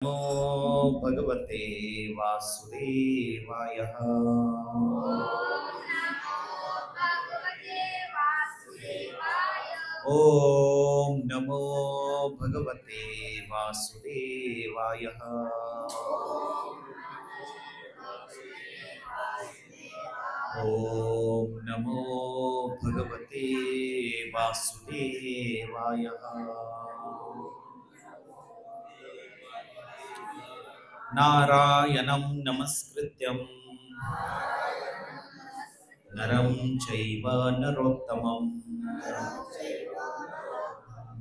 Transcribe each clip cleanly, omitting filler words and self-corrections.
नमो भगवते वासुदेवाय। ओम नमो भगवते वासुदेवाय। ओम नमो भगवते वासुदेवाय। नारायणं नमस्कृत्यं नरं चैव नरोत्तमं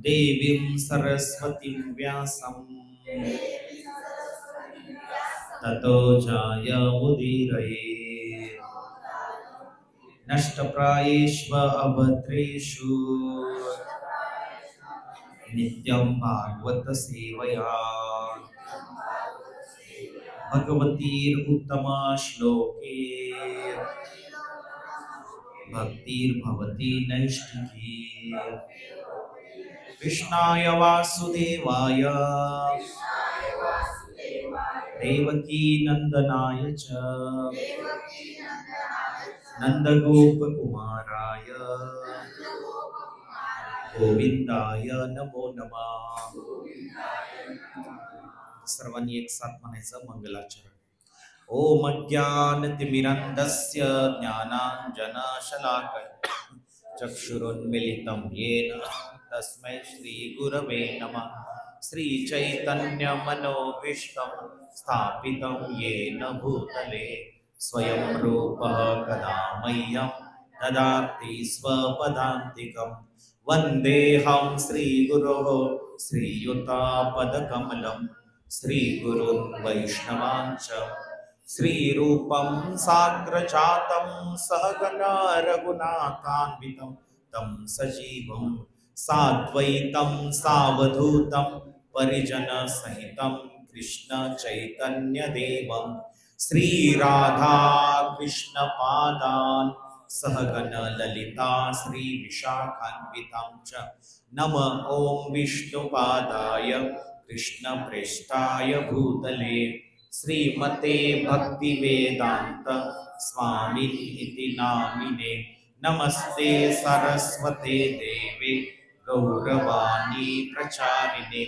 देवीं सरस्वतीं व्यासं ततो जयमुदीरये। नष्टप्रायेष्व अभद्रेषु नित्यं भागवत सेवया भगवतीर्उत्तम श्लोके भक्तिर्भवति नैष्ठिकी। कृष्णाय वासुदेवाय देवकी नंदनाय च नंदगोपकुमाराय गोविंदाय नमो नमः। सर्वांनी एक साथ म्हणायचं मंगलाचरण। ओम अज्ञानतिमिरन्धस्य ज्ञानाञ्जनशलाकया चक्षुरुन्मिलितं येन तस्मै श्रीगुरवे नमः। श्रीचैतन्यमनोभीष्टं स्थापितं येन भूतले स्वयं रूपः कदा मह्यं ददाति स्वपदान्तिकं। वन्देऽहं श्रीगुरोः श्रीयुतापदकमलं श्रीगुरुन् वैष्णवांच श्रीरूपं साग्रजातं सहगना रघुनाथान्वितं तं सजीवं साद्वैतं सावधूतं परिजनसहितं कृष्ण चैतन्यदेवं श्रीराधा कृष्णपादान् सहगन ललिता श्रीविशाखान्वितं च नमः। ॐ विष्णुपादाय कृष्णप्रेष्ठाय भूतले श्रीमते भक्तिवेदांत स्वामिनिति नामिने नमस्ते सरस्वते देवे गौरवाणी प्रचारिणे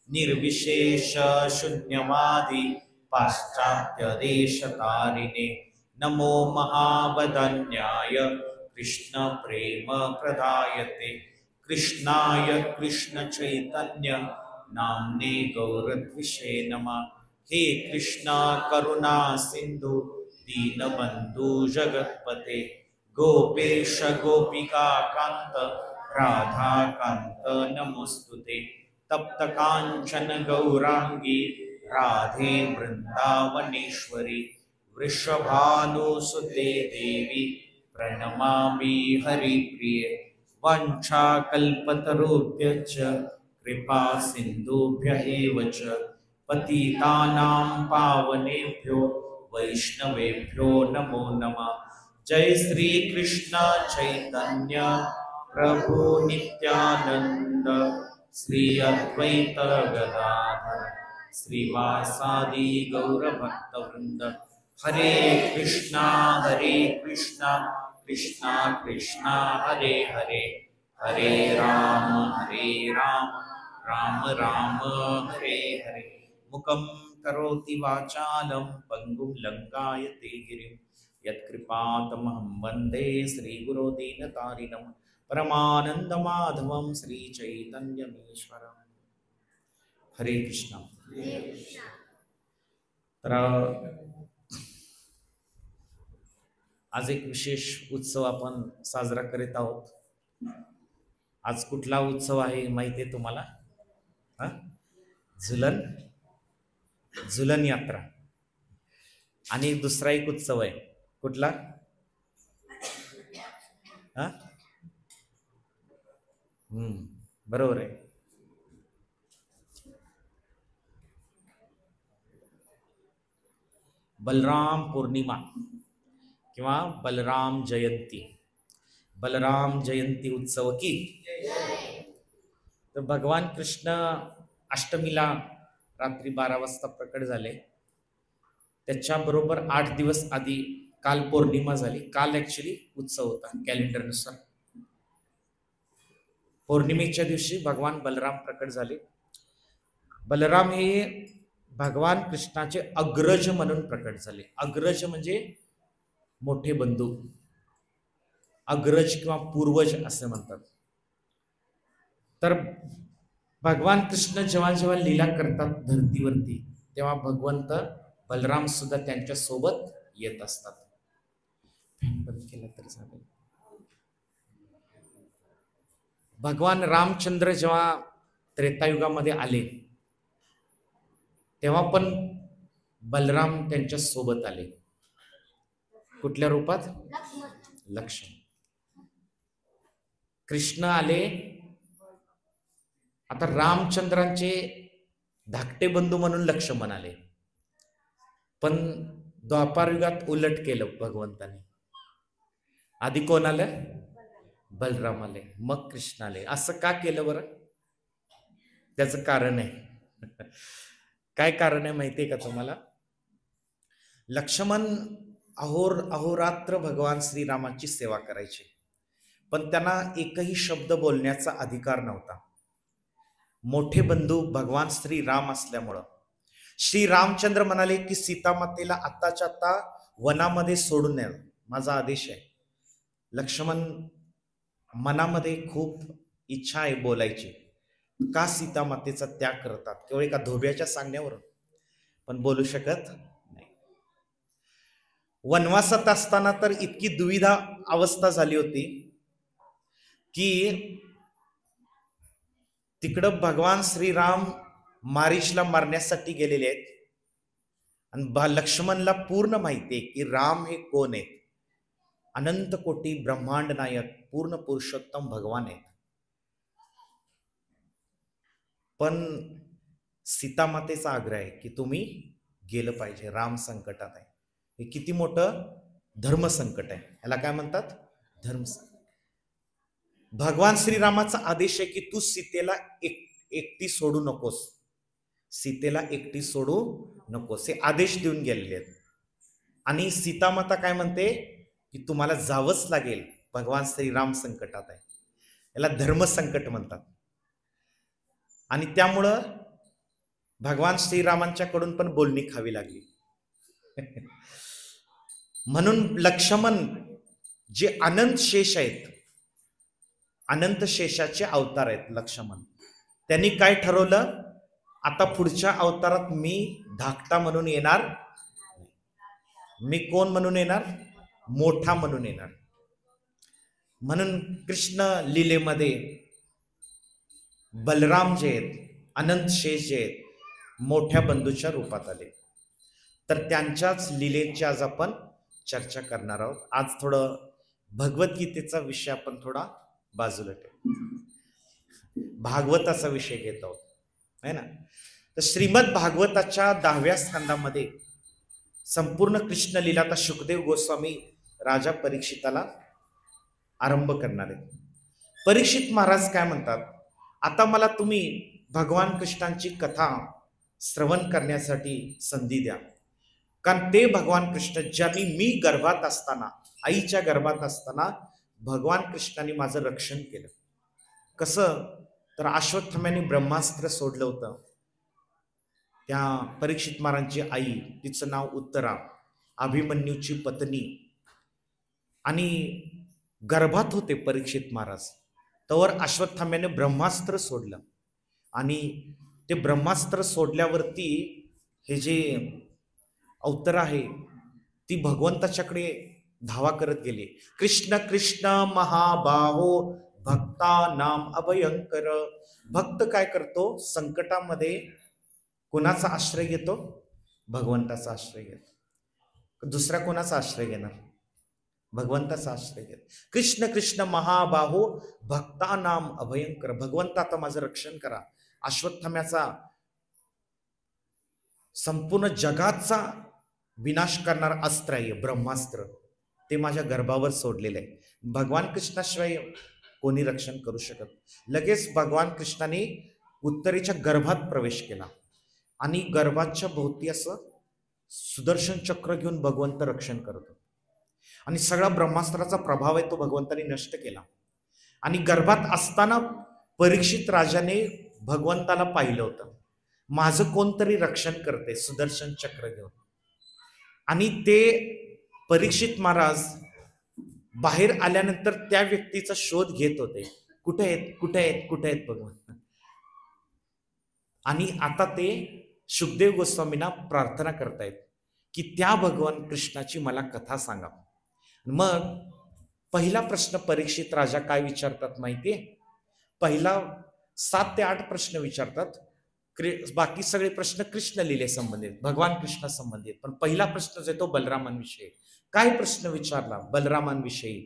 निर्विशेष शून्यवादी पाश्चात्य देशतारिणे नमो महावदन्याय कृष्ण प्रेम प्रदायते कृष्णाय कृष्ण चैतन्य नाम्ने गौरद्विषे नमः। हे कृष्णा करुणा सिंधु दीनबंधु जगत्पते गोपेश गोपिका कांत राधा कांत नमोस्तुते। तप्त कांचन गौरांगी राधे वृंदावनेश्वरी वृषभानुसुते देवी प्रणमामि हरिप्रिये। वाञ्छाकल्पतरुभ्यश्च कृपा सिन्धुभ्य एव च पतितानां पावनेभ्यो वैष्णवेभ्यो नमो नमः। जय श्री कृष्ण चैतन्य प्रभु नित्यानंद श्री अद्वैत गदाधर श्रीवासादि गौरभक्तवृंद। हरे कृष्णा कृष्णा कृष्णा हरे हरे हरे राम राम राम हरे हरे। मुखं करोति वाचालं पंगुं लंकायते गिरिं यत्कृपातमहं वन्दे श्रीगुरो दीनतारिणं परमानन्दमाधवं श्रीचैतन्यमीश्वरम्। हरे कृष्ण। तर आज एक विशेष उत्सव आपण साजरा करीत आहोत। आज कुठला उत्सव आहे माहिती आहे तुम्हाला? झुलन यात्रा। आणि दुसरा एक उत्सव आहे, कुठला? बरोबर आहे। बलराम पौर्णिमा किंवा बलराम जयंती, बलराम जयंती उत्सव की। तर भगवान कृष्ण अष्टमीला रात्री 12 वाजता प्रकट झाले. त्याच्याबरोबर 8 दिवस आधी काल पौर्णिमा झाली. काल ऍक्च्युली उत्सव होता कॅलेंडरनुसार. पौर्णिमेच्या दिवशी भगवान बलराम प्रकट झाले. बलराम हे भगवान कृष्णाचे अग्रज म्हणून प्रकट झाले. अग्रज म्हणजे मोठे बंधू, अग्रज किंवा पूर्वज असे म्हणतात. तर भगवान कृष्ण जेव्हा जेव्हा लीला करतात धरतीवरती, तेव्हा भगवंत बलराम सुद्धा त्यांच्या सोबत येत असतात. बंद केलं तर चालेल. भगवान रामचंद्र जेव्हा त्रेतायुगामध्ये आले, तेव्हा पण बलराम त्यांच्या सोबत आले. कुठल्या रूपात? लक्ष्मण. कृष्ण आले. आता रामचंद्रांचे धाकटे बंधू म्हणून लक्ष्मण आले, पण द्वापार युगात उलट केलं भगवंताने. आधी कोण आलं? बलराम आले, मग कृष्ण आले. असं का केलं बरं? त्याचं कारण आहे. काय कारण आहे माहितीये का तुम्हाला? लक्ष्मण अहोरात्र भगवान श्रीरामाची सेवा करायचे, पण त्यांना एकही शब्द बोलण्याचा अधिकार नव्हता. मोठे बंधू भगवान श्रीराम असल्यामुळं श्री रामचंद्र म्हणाले की सीतामातेला आत्ताच्या आत्ता वनामध्ये सोडून न्या, माझा आदेश आहे. लक्ष्मण मनामध्ये खूप इच्छा आहे बोलायची, का सीतामातेचा त्याग करतात केवळ एका धोब्याच्या सांगण्यावरून, पण बोलू शकत नाही. वनवासात असताना तर इतकी दुविधा अवस्था झाली होती की तिकडं भगवान श्रीराम मारीचला मारण्यासाठी गेलेले आहेत आणि लक्ष्मणला पूर्ण माहिती आहे की राम हे कोण आहेत. अनंत कोटी ब्रह्मांड नायक पूर्ण पुरुषोत्तम भगवान आहेत. पण सीतामातेचा आग्रह आहे की तुम्ही गेलं पाहिजे, राम संकटात आहे. हे किती मोठं धर्म संकट आहे, याला काय म्हणतात? धर्म संकट. भगवान श्रीरामाचा आदेश आहे की तू सीतेला एकटी सोडू नकोस, सीतेला एकटी सोडू नकोस, हे आदेश देऊन गेलेले आहेत. आणि सीतामाता काय म्हणते की तुम्हाला जावंच लागेल, भगवान श्रीराम संकटात आहे. याला धर्म संकट म्हणतात. आणि त्यामुळं भगवान श्रीरामांच्याकडून पण बोलणी खावी लागली. म्हणून लक्ष्मण जे अनंत शेष आहेत, अनंत शेषाचे अवतार आहेत लक्ष्मण, त्यांनी काय ठरवलं? आता पुढच्या अवतारात मी धाकटा म्हणून येणार, मी कोण म्हणून येणार? मोठा म्हणून येणार. म्हणून कृष्ण लीलेमध्ये बलराम जे आहेत, अनंत शेष जे आहेत, मोठ्या बंधूच्या रूपात आले. तर त्यांच्याच लीलेची आज आपण चर्चा करणार आहोत. आज थोडं भगवद्गीतेचा विषय आपण थोडा बाजूला ठेवू, भागवताचा विषय घेत आहोत, है ना. तर श्रीमद भागवताच्या 10व्या स्कंदामध्ये संपूर्ण कृष्ण लीला आता शुकदेव गोस्वामी राजा परीक्षिताला आरंभ करणार आहेत. परीक्षित महाराज काय म्हणतात? आता मला तुम्ही भगवान कृष्णांची कथा श्रवण करण्यासाठी संधी द्या, कारण ते भगवान कृष्ण ज्यांनी मी गर्भात असताना, आईच्या गर्भात असताना भगवान कृष्णाने माझं रक्षण केलं. कसं? तर अश्वत्थाम्याने ब्रह्मास्त्र सोडलं होतं. त्या परीक्षित महाराजांची आई, तिचं नाव उत्तरा, अभिमन्यूची पत्नी, आणि गर्भात होते परीक्षित महाराज. तवर अश्वत्थाम्याने ब्रह्मास्त्र सोडलं, आणि ते ब्रह्मास्त्र सोडल्यावरती हे जे अवतार आहे ती भगवंताच्याकडे धावा करत गेली. कृष्ण कृष्ण महाबाहो भक्ता नाम अभयंकर. भक्त काय करतो? संकटामध्ये कोणाचा आश्रय घेतो? भगवंताचा आश्रय घेतो. दुसऱ्या कोणाचा आश्रय घेणार? भगवंताचा आश्रय घेतो. कृष्ण कृष्ण महाबाहो भक्ता नाम अभयंकर. भगवंत आता माझं रक्षण करा. अश्वत्थाम्याचा संपूर्ण जगाचा विनाश करणारा अस्त्र आहे ब्रह्मास्त्र, ते माझ्या गर्भावर सोडलेलं आहे. भगवान कृष्णाशिवाय कोणी रक्षण करू शकत. लगेच भगवान कृष्णाने उत्तरेच्या गर्भात प्रवेश केला. आणि गर्भाच्या भोवती असं सुदर्शन चक्र घेऊन भगवंत रक्षण करतो आणि सगळा ब्रह्मास्त्राचा प्रभाव आहे तो भगवंतानी नष्ट केला. आणि गर्भात असताना परीक्षित राजाने भगवंताला पाहिलं होतं, माझं कोणतरी रक्षण करते सुदर्शन चक्र घेऊन. आणि ते परीक्षित महाराज बाहेर आल्यानंतर त्या व्यक्तीचा शोध घेत होते, कुठे आहेत कुठे आहेत कुठे आहेत भगवंत. आणि आता ते शुकदेव गोस्वामींना प्रार्थना करतायत की त्या भगवान कृष्णाची मला कथा सांगा. मग पहिला प्रश्न परीक्षित राजा काय विचारतात माहितीये? पहिला 7 ते 8 प्रश्न विचारतात. बाकी सगळे प्रश्न कृष्ण लीले संबंधित, भगवान कृष्णा संबंधित. पण पहिला प्रश्न जो आहे तो बलरामांविषयी. काय प्रश्न विचारला बलरामांविषयी?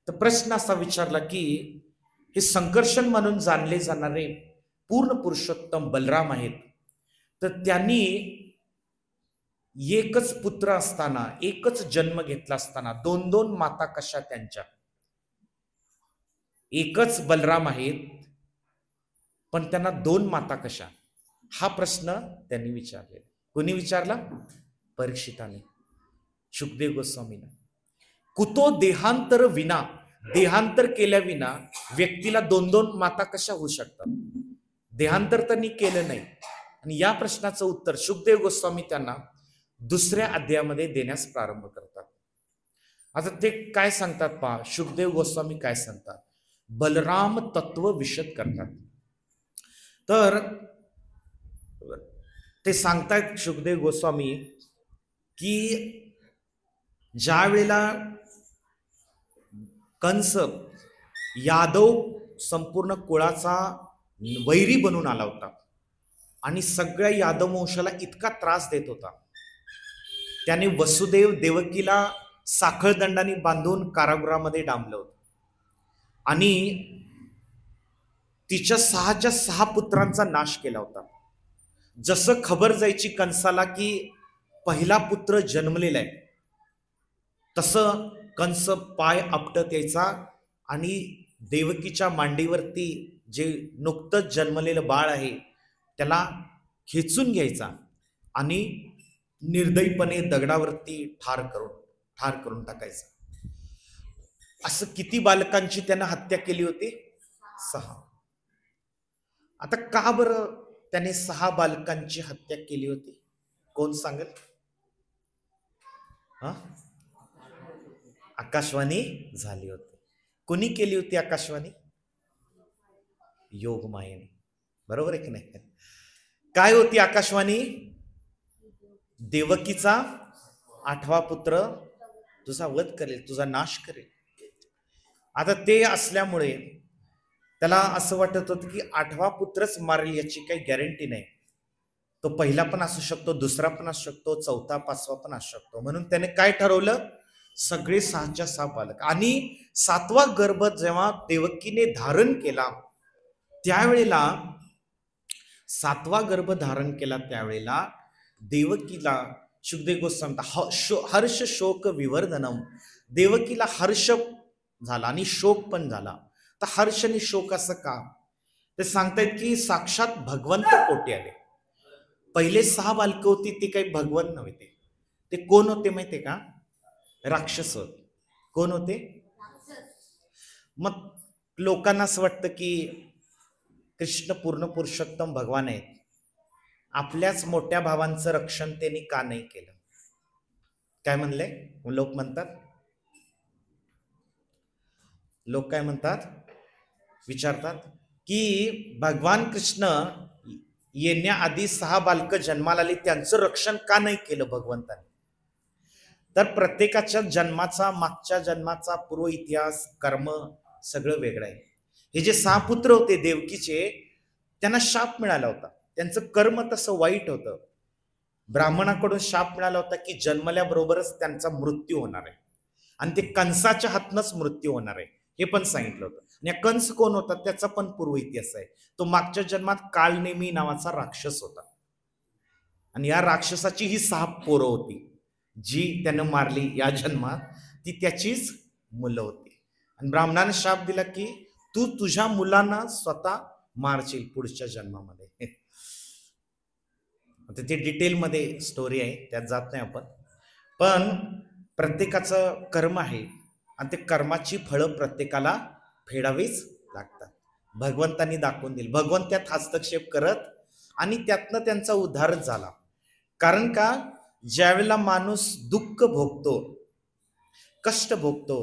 तर प्रश्न असा विचारला की हे संकर्षण म्हणून जाणले जाणारे पूर्ण पुरुषोत्तम बलराम आहेत, तर त्यांनी एकच पुत्र असताना, एकच जन्म घेतला असताना 2-2 माता कशा त्यांच्या? एकच बलराम आहेत पण त्यांना 2 माता कशा? हा प्रश्न त्यांनी विचारलेला. कोणी विचारला? परीक्षिताने, शुकदेव गोस्वामीने. कुतो देहांतर विना, देहांतर केल्या विना व्यक्तीला 2-2 माता कशा होऊ शकतात? देहांतर त्यांनी केलं नाही. आणि या प्रश्नाचं उत्तर शुकदेव गोस्वामी त्यांना दुसऱ्या अध्यायामध्ये देण्यास प्रारंभ करतात. आता ते काय सांगतात पहा, शुकदेव गोस्वामी काय सांगतात? बलराम तत्व विशद करतात. तर ते सांगतायत शुकदेव गोस्वामी की ज्या वेळेला कंस यादव संपूर्ण कुळाचा वैरी बनून आला होता आणि सगळ्या यादव वंशाला इतका त्रास देत होता, त्याने वसुदेव देवकीला साखळदंडाने बांधून कारागृहामध्ये डांबलं होतं आणि तिच्या 6च्या 6 पुत्रांचा नाश केला होता. जसं खबर जायची कंसाला की पहिला पुत्र जन्मलेला आहे, तसं कंस पाय आपटत यायचा आणि देवकीच्या मांडीवरती जे नुकतंच जन्मलेलं बाळ आहे त्याला खेचून घ्यायचा आणि निर्दयीपणे दगडावरती ठार करून टाकायचा. असं किती बालकांची त्यानं हत्या केली होती? 6. आता का बरं त्याने 6 बालकांची हत्या केली होती? कोण सांगेल? आकाशवाणी झाली होती. कोणी केली होती आकाशवाणी? योगमायेने. बरोबर आहे की नाही? काय होती आकाशवाणी? देवकीचा 8वा पुत्र तुझा वध करेल, तुझा नाश करेल. आता ते असल्यामुळे त्याला असं वाटत होतं की 8वा पुत्रच मारेल याची काही गॅरंटी नाही. तो पहिला पण असू शकतो, दुसरा पण असू शकतो, 4था 5वा पण असू शकतो. म्हणून त्याने काय ठरवलं? सगळे 6च्या 6 बालक. आणि 7वा गर्भ जेव्हा देवकीने धारण केला त्यावेळेला, 7वा गर्भ धारण केला त्यावेळेला देवकीला शुकदेव गोस्वामी हर्ष शोक विवर्धनम, देवकीला हर्ष झाला आणि शोक पण झाला. तर हर्ष आणि शोक असं का? ते सांगतायत की साक्षात भगवंत पोटी आले. पहिले 6 बालकं होती ती काही भगवंत नव्हते. ते कोण होते माहितीये का? राक्षस होते. कोण होते? मग लोकांना असं वाटतं की कृष्ण पूर्ण पुरुषोत्तम भगवान आहेत, आपल्याच मोठ्या भावांचं रक्षण त्यांनी का नाही केलं? काय म्हणले लोक? लोक काय म्हणतात? विचारतात की भगवान कृष्ण येण्याआधी 6 बालकं जन्माला आली, त्यांचं रक्षण का नाही केलं भगवंताने? तर प्रत्येकाच्या जन्माचा, मागच्या जन्माचा पूर्व इतिहास, कर्म सगळं वेगळं आहे. हे जे 6 पुत्र होते देवकीचे, त्यांना शाप मिळाला होता. त्यांचं कर्म तसं वाईट होतं. ब्राह्मणाकडून शाप मिळाला होता की जन्मल्याबरोबरच त्यांचा मृत्यू होणार आहे आणि ते कंसाच्या हातनंच मृत्यू होणार आहे, हे पण सांगितलं होतं. आणि कंस कोण होता त्याचा पण पूर्व इतिहास आहे. तो मागच्या जन्मात कालनेमी नावाचा राक्षस होता आणि या राक्षसाची ही 6 पोरं होती जी त्यानं मारली या जन्मात, ती त्याचीच मुलं होती. आणि ब्राह्मणाने शाप दिला की तू तुझ्या मुलांना स्वतः मारशील पुढच्या जन्मामध्ये. आता ते डिटेलमध्ये स्टोरी आहे, त्यात जात नाही आपण. पण प्रत्येकाचं कर्म आहे आणि ते कर्माची फळं प्रत्येकाला फेडावीच लागतात. भगवंतांनी दाखवून दिली, भगवंत त्यात हस्तक्षेप करत आणि त्यातनं त्यांचा उद्धारच झाला. कारण का, ज्यावेळेला माणूस दुःख भोगतो, कष्ट भोगतो,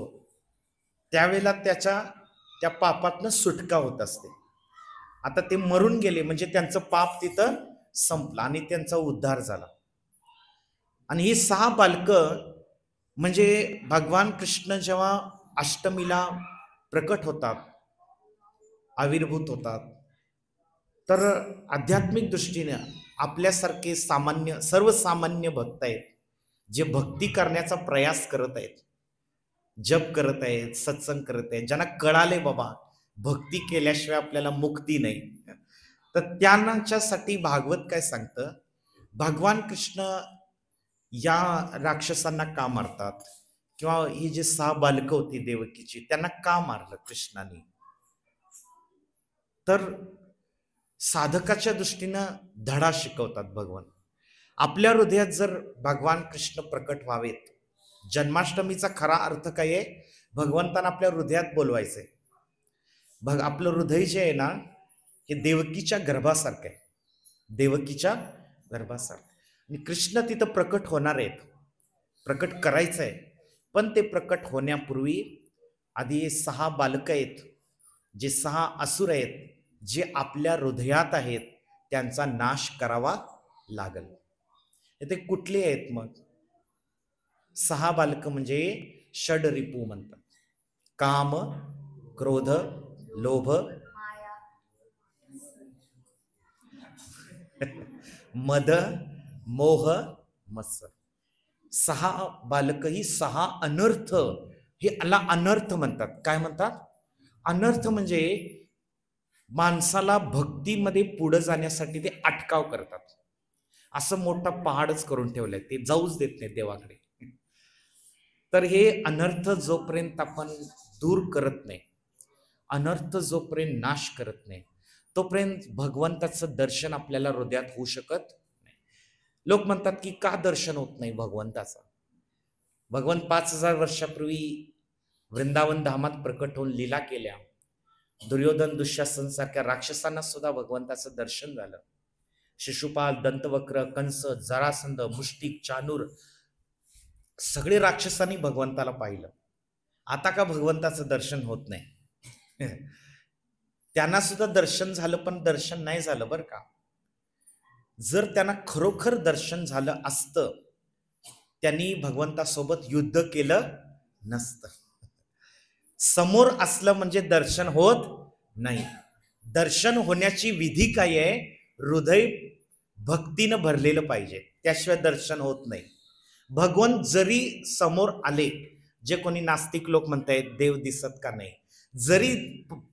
त्यावेळेला त्या पापातनं सुटका होत असते. आता ते मरून गेले म्हणजे त्यांचं पाप तिथं संपलं आणि त्यांचा उद्धार झाला. आणि ही 6 बालकं म्हणजे भगवान कृष्ण जेव्हा अष्टमीला प्रकट होतात, आविर्भूत होतात, तर आध्यात्मिक दृष्टीने आपल्यासारखे सर्वसामान्य भक्त आहेत, जे भक्ती करण्याचा प्रयास करत आहेत, जप करत आहेत, सत्संग करत आहेत, ज्यांना कळाले बाबा भक्ती केल्याशिवाय आपल्याला मुक्ती नाही, तर त्यांच्यासाठी भागवत काय सांगतं, भगवान कृष्ण या राक्षसांना का मारतात, किंवा ही जी 6 बालकं होती देवकीची त्यांना का मारलं कृष्णाने. तर साधकाच्या दृष्टीनं धडा शिकवतात भगवान. आपल्या हृदयात जर भगवान कृष्ण प्रकट व्हावेत, जन्माष्टमीचा खरा अर्थ काय आहे, भगवंतांना आपल्या हृदयात बोलवायचंय. आपलं हृदय जे आहे ना, हे देवकीच्या गर्भासारखं आहे, देवकीच्या गर्भासारखं. आणि कृष्ण तिथं प्रकट होणार आहेत, प्रकट करायचं आहे. पण ते प्रकट होण्यापूर्वी आधी 6 बालकं आहेत, जे 6 असुर आहेत, जे आपल्या हृदयात आहेत, त्यांचा नाश करावा लागल. ते कुठले आहेत मग? 6 बालकं म्हणजे षडरिपू म्हणतात. काम, क्रोध, लोभ, मद, मोह, मत्सर. 6 बालक ही 6 अनर्थ, हे अनर्थ म्हणतात. काय म्हणतात? अनर्थ म्हणजे माणसाला भक्तीमध्ये पुढे जाण्यासाठी ते अटकाव करतात. असं मोठा पहाडच करून ठेवलंय, ते जाऊच देत नाही देवाकडे. तर हे अनर्थ जोपर्यंत आपण दूर करत नाही, अनर्थ जोपर्यंत नाश करत नाही, तोपर्यंत भगवंताचं दर्शन आपल्याला हृदयात होऊ शकत नाही. लोक म्हणतात की का दर्शन होत नाही भगवंताचं? भगवंत 5000 वर्षापूर्वी वृंदावन धामात प्रकट होऊन लीला केल्या. दुर्योधन, दुःशासन सारख्या राक्षसांना सुद्धा भगवंताचं दर्शन झालं. शिशुपाल, दंतवक्र, कंस, जरासंध, मुष्टिक, चाणूर, सगळे राक्षसांनी भगवंताला पाहिलं. आता का भगवंताचं दर्शन होत नाही? त्यांना सुद्धा दर्शन झालं, पण दर्शन नाही झालं बरं का. जर त्यांना खरोखर दर्शन झालं असतं, त्यांनी भगवंतासोबत युद्ध केलं नसतं. समोर असलं म्हणजे दर्शन होत नाही. दर्शन होण्याची विधी काय आहे? हृदय भक्तीनं भरलेलं पाहिजे, त्याशिवाय दर्शन होत नाही. भगवंत जरी समोर आले, जे कोणी नास्तिक लोक म्हणतायत देव दिसत का नाही, जरी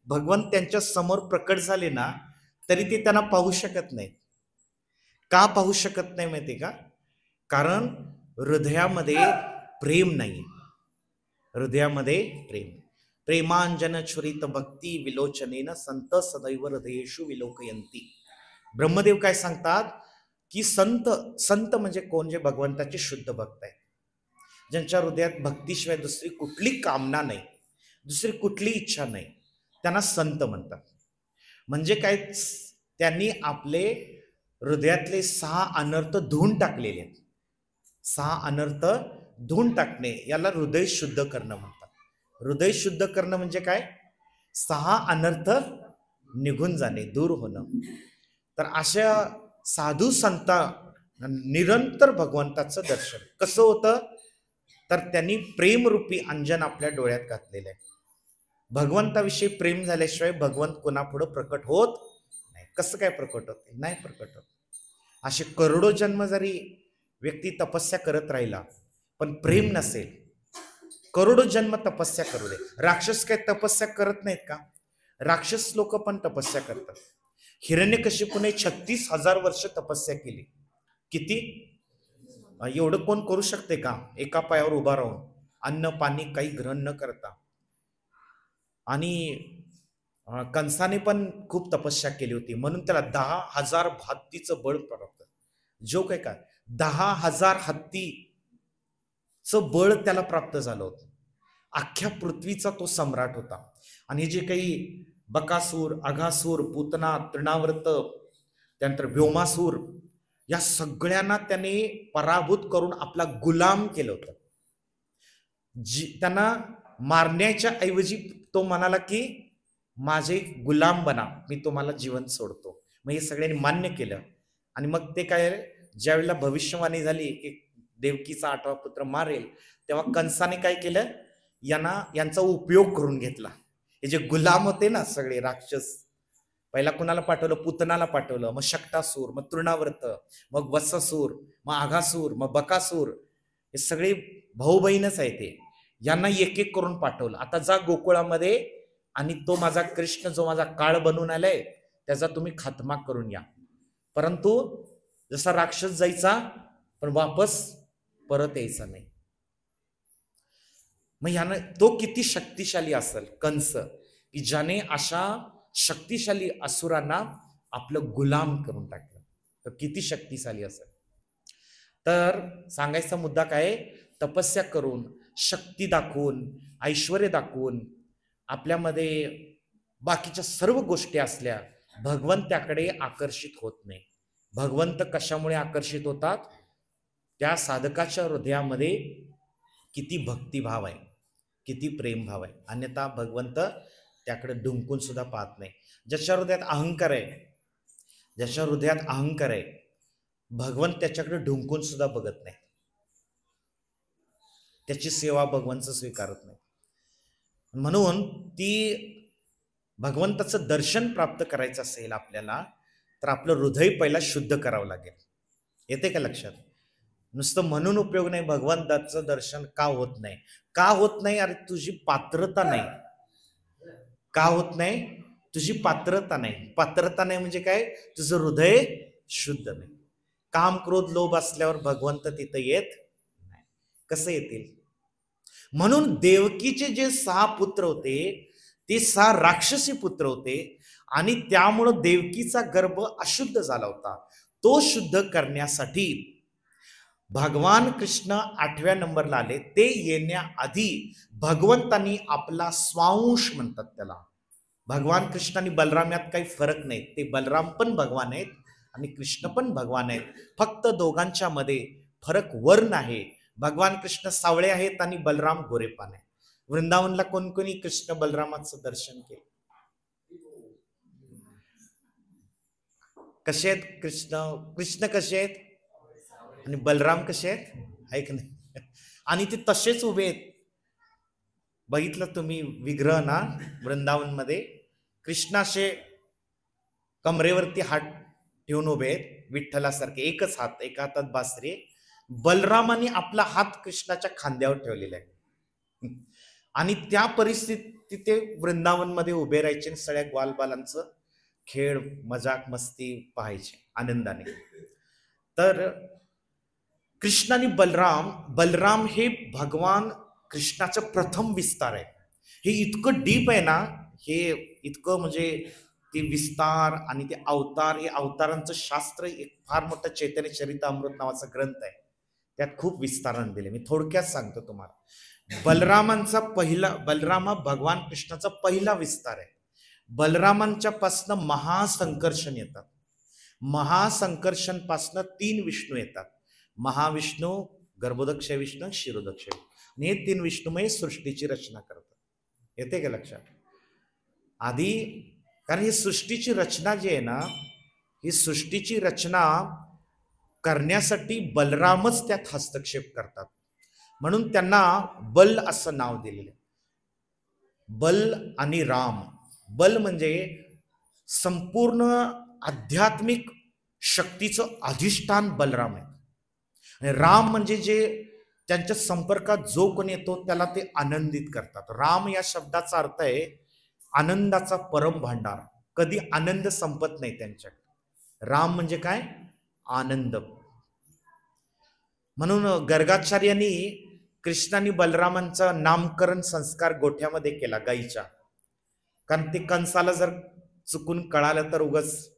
भगवंत त्यांच्या समोर प्रकट झाले ना, तरी ते त्यांना पाहू शकत नाही. का पाहू शकत नाही माहिती का? कारण हृदयामध्ये प्रेम नाही. हृदयामध्ये प्रेमांजन छुरित भक्ती विलोचनेन संत सदैव हृदयेषु विलोकयंती. ब्रह्मदेव काय सांगतात की संत म्हणजे कोण? जे भगवंताचे शुद्ध भक्त आहेत, ज्यांच्या हृदयात भक्तीशिवाय दुसरी कुठली कामना नाही, दुसरी कुठली इच्छा नाही, त्यांना संत म्हणतात. म्हणजे काय? त्यांनी आपले हृदयातले 6 अनर्थ धुवून टाकलेले आहेत. 6 अनर्थ धुवून टाकणे याला हृदय शुद्ध करणं म्हणतात. हृदय शुद्ध करणं म्हणजे काय? 6 अनर्थ निघून जाणे, दूर होणं. तर अशा साधू संता निरंतर भगवंताचं दर्शन कसं होतं? तर त्यांनी प्रेमरूपी अंजन आपल्या डोळ्यात घातलेलं आहे. भगवंताविषयी प्रेम झाल्याशिवाय भगवंत कोणापुढे प्रकट होत नाही. कसं काय प्रकट होते? नाही प्रकट होत. असे करोडो जन्म जरी व्यक्ती तपस्या करत राहिला, पण प्रेम नसेल, करोडो जन्म तपस्या करू दे. राक्षस काय तपस्या करत नाहीत का? राक्षस लोक पण तपस्या करतात. हिरण्यकशिपूने 36,000 वर्ष तपस्या केली. किती? एवढं कोण करू शकते का? एका पायावर उभा राहून, अन्न पाणी काही ग्रहण न करता. आणि कंसाने पण खूप तपस्या केली होती, म्हणून त्याला 10,000 भातीचं बळ प्राप्त. जोक आहे का? 10,000 हत्तीचं बळ त्याला प्राप्त झालं होतं. अख्ख्या पृथ्वीचा तो सम्राट होता. आणि हे जे काही बकासूर, अघासूर, पूतना, तृणावर्त, त्यानंतर व्योमासूर, या सगळ्यांना त्याने पराभूत करून आपला गुलाम केलं होतं. त्यांना मारण्याच्या ऐवजी तो म्हणाला की माझे गुलाम बना, मी तुम्हाला जीवन सोडतो. मग हे सगळ्यांनी मान्य केलं. आणि मग ते काय, ज्यावेळेला भविष्यवाणी झाली की देवकीचा 8वा पुत्र मारेल, तेव्हा कंसाने काय केलं, यांचा उपयोग करून घेतला. हे जे गुलाम होते ना सगळे राक्षस, पहिला कुणाला पाठवलं? पूतनाला पाठवलं, मग शक्टासूर, मग तृणावर्त, मग वत्सासूर, मग आघासूर, मग बकासूर, हे सगळे भाऊ बहीणच आहे ते. यांना एक एक करून पाठवलं. आता जा गोकुळामध्ये आणि तो माझा कृष्ण जो माझा काळ बनून आलाय त्याचा तुम्ही खात्मा करून या. परंतु जसा राक्षस जायचा पण वापस परत यायचा नाही. मग यानं तो किती शक्तिशाली असेल कंस, की ज्याने अशा शक्तिशाली असुरांना आपलं गुलाम करून टाकलं, तर किती शक्तिशाली असेल. तर सांगायचा मुद्दा काय, तपस्या करून, शक्ती दाखवून, ऐश्वर्य दाखवून, आपल्यामध्ये बाकीच्या सर्व गोष्टी असल्या, भगवंताकडे आकर्षित होत नाही. भगवंत कशामुळे आकर्षित होतात? त्या साधकाच्या हृदयामध्ये किती भक्तिभाव आहे, किती प्रेमभाव आहे. अन्यथा भगवंत त्याकडे डुंकून सुद्धा पाहत नाही. ज्याच्या हृदयात अहंकार आहे, ज्याच्या हृदयात अहंकार आहे, भगवंत त्याच्याकडे ढुंकून सुद्धा बघत नाही. त्याची सेवा भगवंत स्वीकारत नाही. म्हणून ती भगवंताचं दर्शन प्राप्त करायचं असेल आपल्याला, तर आपलं हृदय पहिला शुद्ध करावं लागेल. येते का लक्षात? नुसतं म्हणून उपयोग नाही. भगवंताचं दर्शन का होत नाही? का होत नाही? अरे तुझी पात्रता नाही. का होत नाही? तुझी पात्रता नाही. पात्रता नाही म्हणजे काय? तुझं हृदय शुद्ध नाही. काम, क्रोध, लोभ असल्यावर भगवंत तिथं येत नाही. कसं येतील? म्हणून देवकीचे जे 6 पुत्र होते ते 6 राक्षसी पुत्र होते आणि त्यामुळं देवकीचा गर्भ अशुद्ध झाला होता. तो शुद्ध करण्यासाठी भगवान कृष्ण 8व्या नंबरला आले. ते येण्याआधी भगवंतांनी आपला स्वांश म्हणतात त्याला. भगवान कृष्ण आणि बलराम यात काही फरक नाही. ते बलराम पण भगवान आहेत आणि कृष्ण पण भगवान आहेत. फक्त दोघांच्या मध्ये फरक वर्ण आहे. भगवान कृष्ण सावळे आहेत आणि बलराम गोरेपान आहे. वृंदावनला कोण कोणी कृष्ण बलरामाचं दर्शन केलं? कसे आहेत कृष्ण कसे आहेत आणि बलराम कसे आहेत? आहे की नाही? आणि ते तसेच उभे आहेत. बघितलं तुम्ही विग्रह ना वृंदावन मध्ये, कृष्णाशे कमरेवरती हात ठेवून उभे आहेत विठ्ठलासारखे, एकच हात, एका हातात बासरी. बलरामाने आपला हात कृष्णाच्या खांद्यावर ठेवलेला आहे. आणि त्या परिस्थितीत ते वृंदावन मध्ये उभे राहायचे, सगळ्या ग्वालबालांचं खेळ, मजाक, मस्ती पाहायचे आनंदाने. तर कृष्ण आणि बलराम हे भगवान कृष्णाचं प्रथम विस्तार आहे. हे इतकं डीप आहे ना, हे इतकं म्हणजे ते विस्तार आणि ते अवतार, हे अवतारांचं शास्त्र एक फार मोठं चैतन्य चरितामृत नावाचा ग्रंथ आहे. त्यात खूप विस्ताराने दिले. मी थोडक्यात सांगतो तुम्हाला. बलराम भगवान कृष्णाचा पहिला विस्तार आहे. बलरामांच्या पासनं महासंकर्षण येतात. महासंकर्षण पासनं 3 विष्णू येतात. महाविष्णू, गर्भोदक्ष विष्णू, क्षीरोदक्ष विष्णू. आणि हे 3 विष्णूमय सृष्टीची रचना करतात. येते का लक्षात? आधी कारण ही सृष्टीची रचना जी आहे ना, ही सृष्टीची रचना करण्यासाठी बलरामच त्यात हस्तक्षेप करतात. म्हणून त्यांना बल असं नाव दिलेलं आहे. बल आणि राम. बल म्हणजे संपूर्ण आध्यात्मिक शक्तीचं अधिष्ठान बलराम आहे. आणि राम म्हणजे जे त्यांच्या संपर्कात जो कोणी येतो त्याला ते आनंदित करतात. राम या शब्दाचा अर्थ आहे आनंदाचा परम भांडार. कधी आनंद संपत नाही त्यांच्याकडे. राम म्हणजे काय? आनंद. म्हणून गर्गाचार्यांनी कृष्ण आणि बलरामांचा नामकरण संस्कार गोठ्यामध्ये केला गाईच्या. कारण ते कंसाला जर चुकून कळालं तर उगाच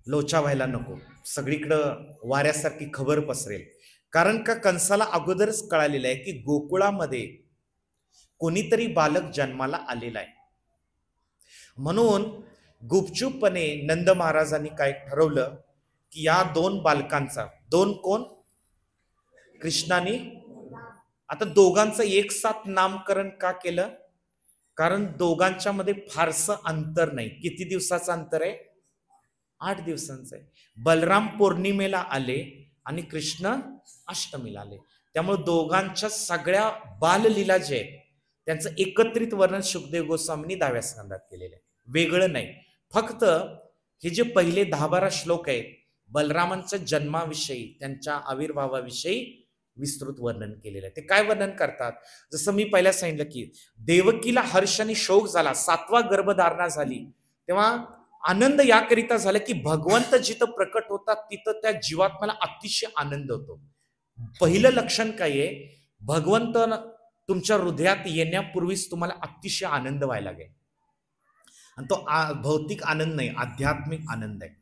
लोचा व्हायला नको. सगळीकडं वाऱ्यासारखी खबर पसरेल. कारण का कंसाला अगोदरच कळालेलं आहे की गोकुळामध्ये कोणीतरी बालक जन्माला आलेला आहे. म्हणून गुपचूपपणे नंद महाराजांनी काय ठरवलं की या दोन बालकांचा, दोन कोण, कृष्णाने, आता दोघांचं एक साथ नामकरण का केलं? कारण दोघांच्या मध्ये फारसं अंतर नाही. किती दिवसाचं अंतर आहे? 8 दिवसांचं आहे. बलराम पौर्णिमेला आले आणि कृष्ण अष्टमीला आले. त्यामुळे दोघांच्या सगळ्या बाललीला जे आहे त्यांचं एकत्रित वर्णन शुकदेव गोस्वामींनी 10व्या स्कंदात केलेलं आहे, वेगळं नाही. फक्त हे जे पहिले 10-12 श्लोक आहेत बलरामांच्या जन्माविषयी, त्यांच्या आविर्भावाविषयी विस्तृत वर्णन केलेलं आहे. ते काय वर्णन करतात? जसं मी पहिल्या सांगितलं की देवकीला हर्ष आणि शोक झाला, 7वा गर्भधारणा झाली, तेव्हा आनंद याकरिता झाला की भगवंत जिथं प्रकट होतात तिथं त्या जीवात्म्याला अतिशय आनंद होतो. पहिलं लक्षण काय आहे? भगवंत तुमच्या हृदयात येण्यापूर्वीच तुम्हाला अतिशय आनंद व्हायला लागेल. आणि तो भौतिक आनंद नाही, आध्यात्मिक आनंद आहे.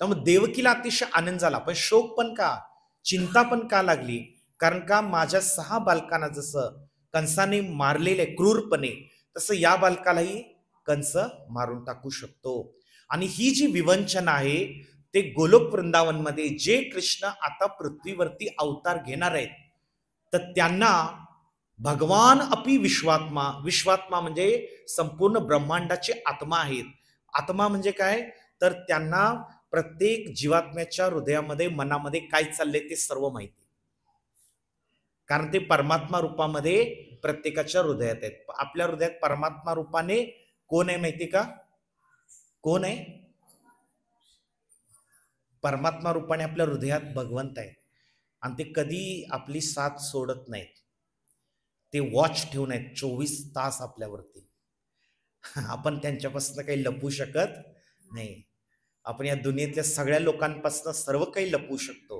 त्यामुळे देवकीला अतिशय आनंद झाला. पण शोक पण का, चिंता पण का लागली? कारण का माझ्या 6 बालकांना जसं कंसाने मारलेले क्रूरपणे, तसं या बालकालाही कंस मारून टाकू शकतो. आणि ही जी विवंचना आहे ते गोलोक वृंदावनमध्ये जे कृष्ण आता पृथ्वीवरती अवतार घेणार आहेत तर त्यांना भगवान अपि विश्वात्मा, विश्वात्मा म्हणजे संपूर्ण ब्रह्मांडाचे आत्मा आहेत. आत्मा म्हणजे काय? तर त्यांना प्रत्येक जीवात्म्याच्या हृदयामध्ये, मनामध्ये काय चाललंय ते सर्व माहिती, कारण ते परमात्मा रूपामध्ये प्रत्येकाच्या हृदयात आहेत. आपल्या हृदयात परमात्मा रूपाने कोण आहे माहिती का? कोण आहे? परमात्मा रूपाने आपल्या हृदयात भगवंत आहे. आणि ते कधी आपली साथ सोडत नाहीत. ते वॉच ठेवून आहेत 24 तास आपल्यावरती. आपण त्यांच्यापासून काही लपू शकत नाही. आपण या दुनियेतल्या सगळ्या लोकांपासून सर्व काही लपू शकतो,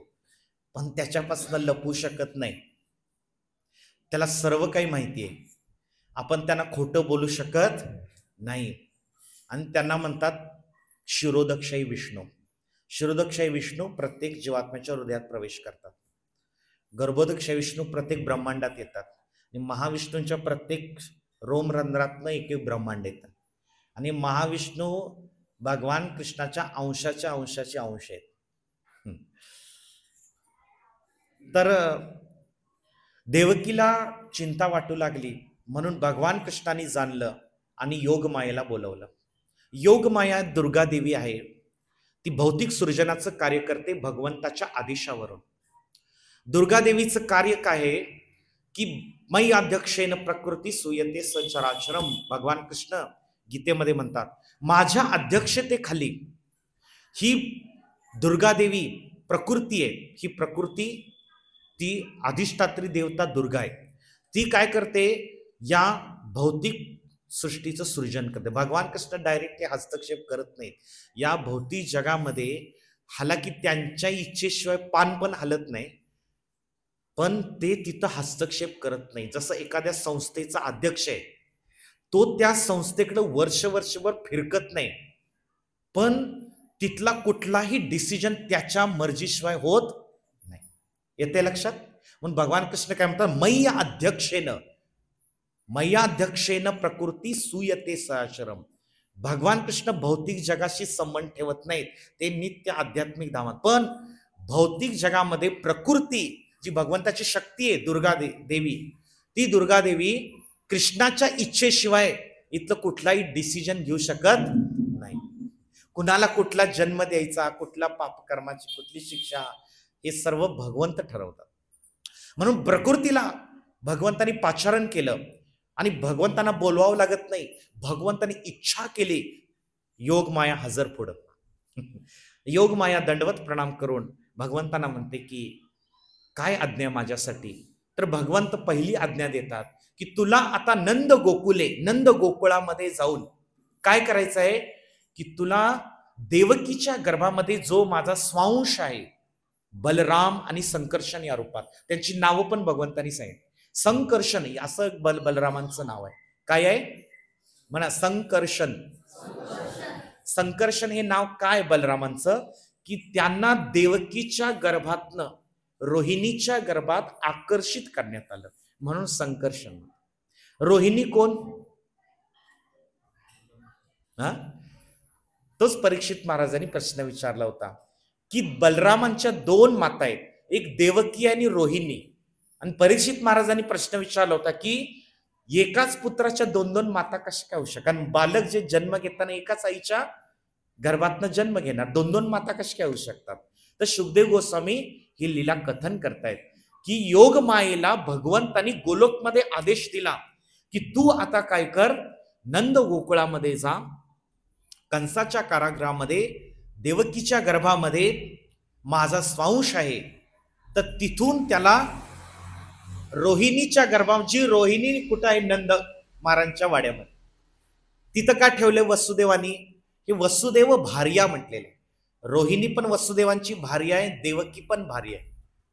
पण त्याच्यापासून लपू शकत नाही. त्याला सर्व काही माहिती आहे. आपण त्यांना खोटं बोलू शकत नाही. आणि त्यांना म्हणतात शिरोदक्षाई विष्णू. शिरोदक्षाई विष्णू प्रत्येक जीवात्म्याच्या हृदयात प्रवेश करतात. गर्भोदक्षाई विष्णू प्रत्येक ब्रह्मांडात येतात. आणि महाविष्णूंच्या प्रत्येक रोमरंध्रातनं एक एक ब्रह्मांड येतात. आणि महाविष्णू भगवान कृष्णाच्या अंशाचे अंश आहेत. तर देवकीला चिंता वाटू लागली, म्हणून भगवान कृष्णाने जाणलं आणि योगमायेला बोलवलं. योगमाया दुर्गा देवी आहे. ती भौतिक सृजनाचं कार्य करते भगवंताच्या आदेशावरून. दुर्गा देवीचं कार्य काय आहे की मयि अध्यक्षेन प्रकृती सूयते सचराचरम. भगवान कृष्ण गीतेमध्ये म्हणतात माझ्या अध्यक्षतेखाली ही दुर्गा देवी प्रकृती आहे. ही प्रकृती ती अधिष्ठात्री देवता दुर्गा आहे. ती काय करते? या भौतिक सृष्टीचं सृजन करते. भगवान कृष्ण डायरेक्ट हस्तक्षेप करत नाहीत या भौतिक जगामध्ये. हालाकी त्यांच्या इच्छेशिवाय पान पण हलत नाही, पण ते तिथं हस्तक्षेप करत नाही. जसं एखाद्या संस्थेचा अध्यक्ष आहे, तो त्या संस्थेकडे वर्षभर फिरकत नाही, पण तिथला कुठलाही डिसिजन त्याच्या मर्जीशिवाय होत नाही. येते लक्षात? म्हणून भगवान कृष्ण काय म्हणतात? मय्या अध्यक्षेन प्रकृती सूयते सचरम. भगवान कृष्ण भौतिक जगाशी संबंध ठेवत नाहीत, ते नित्य आध्यात्मिक धामात. पण भौतिक जगामध्ये प्रकृती जी भगवंताची शक्ती आहे दुर्गा देवी, ती दुर्गा देवी कृष्णाच्या इच्छेशिवाय इथलं कुठलाही डिसिजन घेऊ शकत नाही. कुणाला कुठला जन्म द्यायचा, कुठला पापकर्माची कुठली शिक्षा, हे सर्व भगवंत ठरवतात. म्हणून प्रकृतीला भगवंतानी पाचारण केलं आणि भगवंतांना बोलवावं लागत नाही. भगवंतानी इच्छा केली, योगमाया हजर पुढं. योगमाया दंडवत प्रणाम करून भगवंतांना म्हणते की काय आज्ञा माझ्यासाठी? तर भगवंत पहिली आज्ञा देतात की तुला आता नंद गोकुळामध्ये जाऊन काय करायचं आहे की तुला देवकीच्या गर्भामध्ये जो माझा स्वांश आहे बलराम आणि संकर्षण या रूपात, त्यांची नावं पण भगवंतांनी सांगितली. संकर्षण असं बलरामांचं नाव आहे. काय आहे म्हणा? संकर्षण. संकर्षण हे नाव काय बलरामांचं? की त्यांना देवकीच्या गर्भातनं रोहिणीच्या गर्भात आकर्षित करण्यात आलं, म्हणून संकर्षण. रोहिणी कोण? हा, तोच परीक्षित महाराजांनी प्रश्न विचारला होता की बलरामांच्या दोन माता आहेत, एक देवकी आणि रोहिणी, आणि परीक्षित महाराजांनी प्रश्न विचारला होता की एकाच पुत्राच्या दोन दोन माता कशा काय होऊ शकतात? कारण बालक जे जन्म घेताना एकाच आईच्या गर्भातनं जन्म घेणार, दोन दोन माता कशा काय होऊ शकतात? तर शुकदेव गोस्वामी ही लीला कथन करतायत की योग मायेला भगवंतांनी गोलोकमध्ये आदेश दिला की तू आता काय कर, नंद गोकुळामध्ये जा, कंसाच्या कारागृहामध्ये देवकीच्या गर्भामध्ये माझा स्वांश आहे, तर तिथून त्याला रोहिणीच्या गर्भाची, रोहिणी कुठं आहे? नंद महाराजांच्या वाड्यामध्ये. तिथं का ठेवले वसुदेवानी? हे वसुदेव भार्या म्हटलेले. रोहिणी पण वसुदेवांची भार्या आहे, देवकी पण भार्या आहे.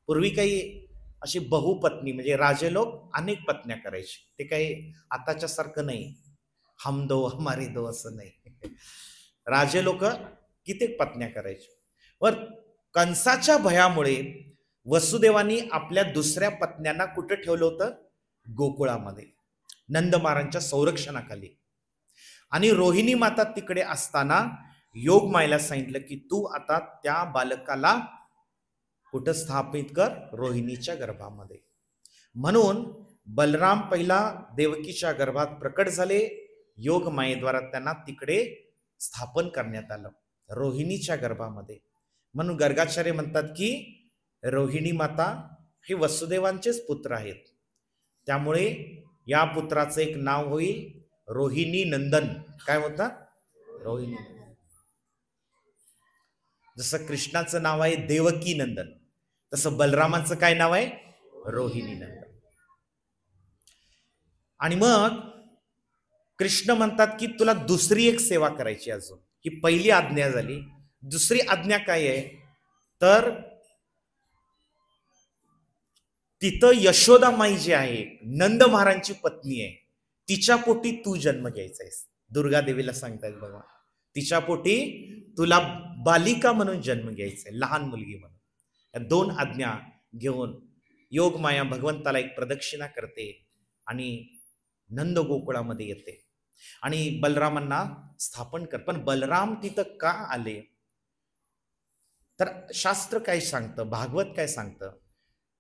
पूर्वी काही अशी बहुपत्नी म्हणजे राजे लोक अनेक पत्न्या करायचे, ते काही आताच्या सारखं नाही, हम दो हमारे दो असं नाही. राजे लोक कित्येक पत्न्या करायचे. वर कंसाच्या भयामुळे वसुदेवानी आपल्या दुसऱ्या पत्न्यांना कुठं ठेवलं होतं? गोकुळामध्ये, नंद महाराजांच्या संरक्षणाखाली. आणि रोहिणी माता तिकडे असताना योग मायला सांगितलं की तू आता त्या बालकाला कुठं स्थापित कर? रोहिणीच्या गर्भामध्ये. म्हणून बलराम पहिला देवकीच्या गर्भात प्रकट झाले, योग मायेद्वारा त्यांना तिकडे स्थापन करण्यात आलं, रोहिणीच्या गर्भामध्ये. म्हणून गर्गाचार्य म्हणतात की रोहिणी माता हे वसुदेवांचेच पुत्र आहेत, त्यामुळे या पुत्राचं एक नाव होईल रोहिणी नंदन. काय होता? रोहिणी. जसं कृष्णाचं नाव आहे देवकी नंदन, तसं बलरामाचं काय नाव आहे? रोहिणी नंदन. आणि मग कृष्ण म्हणतात की तुला दुसरी एक सेवा करायची अजून. ही पहिली आज्ञा झाली, दुसरी आज्ञा काय आहे? तर तिथं यशोदामाई जी आहे, नंद महाराजांची पत्नी आहे, तिच्या पोटी तू जन्म घ्यायचा आहेस. दुर्गा देवीला सांगतायत बघा, तिच्या पोटी तुला बालिका म्हणून जन्म घ्यायचा आहे, लहान मुलगी म्हणून. या दोन आज्ञा घेऊन योग माया भगवंताला एक प्रदक्षिणा करते आणि नंद गोकुळामध्ये येते आणि बलरामांना स्थापन कर. पण बलराम तिथं का आले? तर शास्त्र काय सांगतं, भागवत काय सांगतं?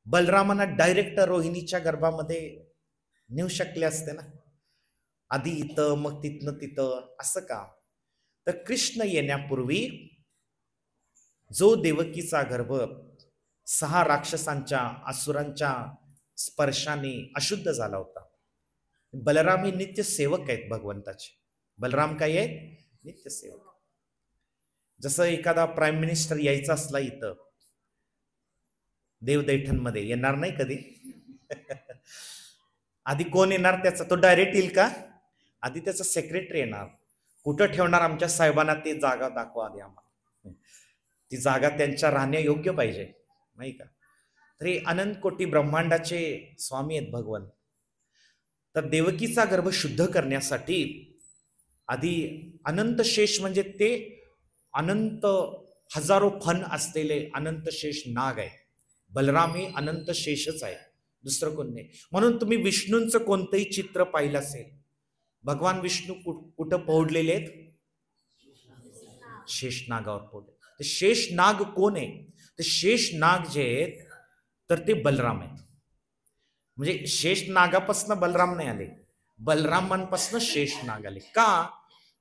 बलरामांना डायरेक्ट रोहिणीच्या गर्भामध्ये नेऊ शकले असते ना, आधी इथं मग तिथनं तिथं, असं का? तर कृष्ण येण्यापूर्वी जो देवकीचा गर्भ 6 राक्षसांच्या, असुरांच्या स्पर्शाने अशुद्ध झाला होता. बलराम हे नित्य सेवक आहेत भगवंताचे. बलराम काय आहेत? नित्य सेवक. जसं एखादा प्राईम मिनिस्टर यायचा असला इथं देवदैठणमध्ये, येणार नाही कधी. आधी कोण येणार त्याचा? तो डायरेक्ट येईल का? आधी त्याचा सेक्रेटरी येणार. कुठं ठेवणार? आमच्या साहेबांना ती जागा दाखवा आधी आम्हाला. ती जागा त्यांच्या राहण्या योग्य पाहिजे, नाही का? तरी अनंत कोटी ब्रह्मांडाचे स्वामी आहेत भगवान. तर देवकीचा गर्भ शुद्ध करण्यासाठी आधी अनंत शेष, म्हणजे ते अनंत हजारो फण असलेले अनंत शेष नाग आहे. बलराम हे अनंत शेषच आहे, दुसरं कोण नाही. म्हणून तुम्ही विष्णूंचं कोणतंही चित्र पाहिलं असेल, भगवान विष्णू कुठं पोहडलेले आहेत? शेष नागावर पोहडले. ते शेष नाग कोण आहे? ते शेष नाग जे आहेत तर ते बलराम आहेत. म्हणजे शेष नागापासून बलराम नाही आले, बलरामांपासून शेष नाग आले. का?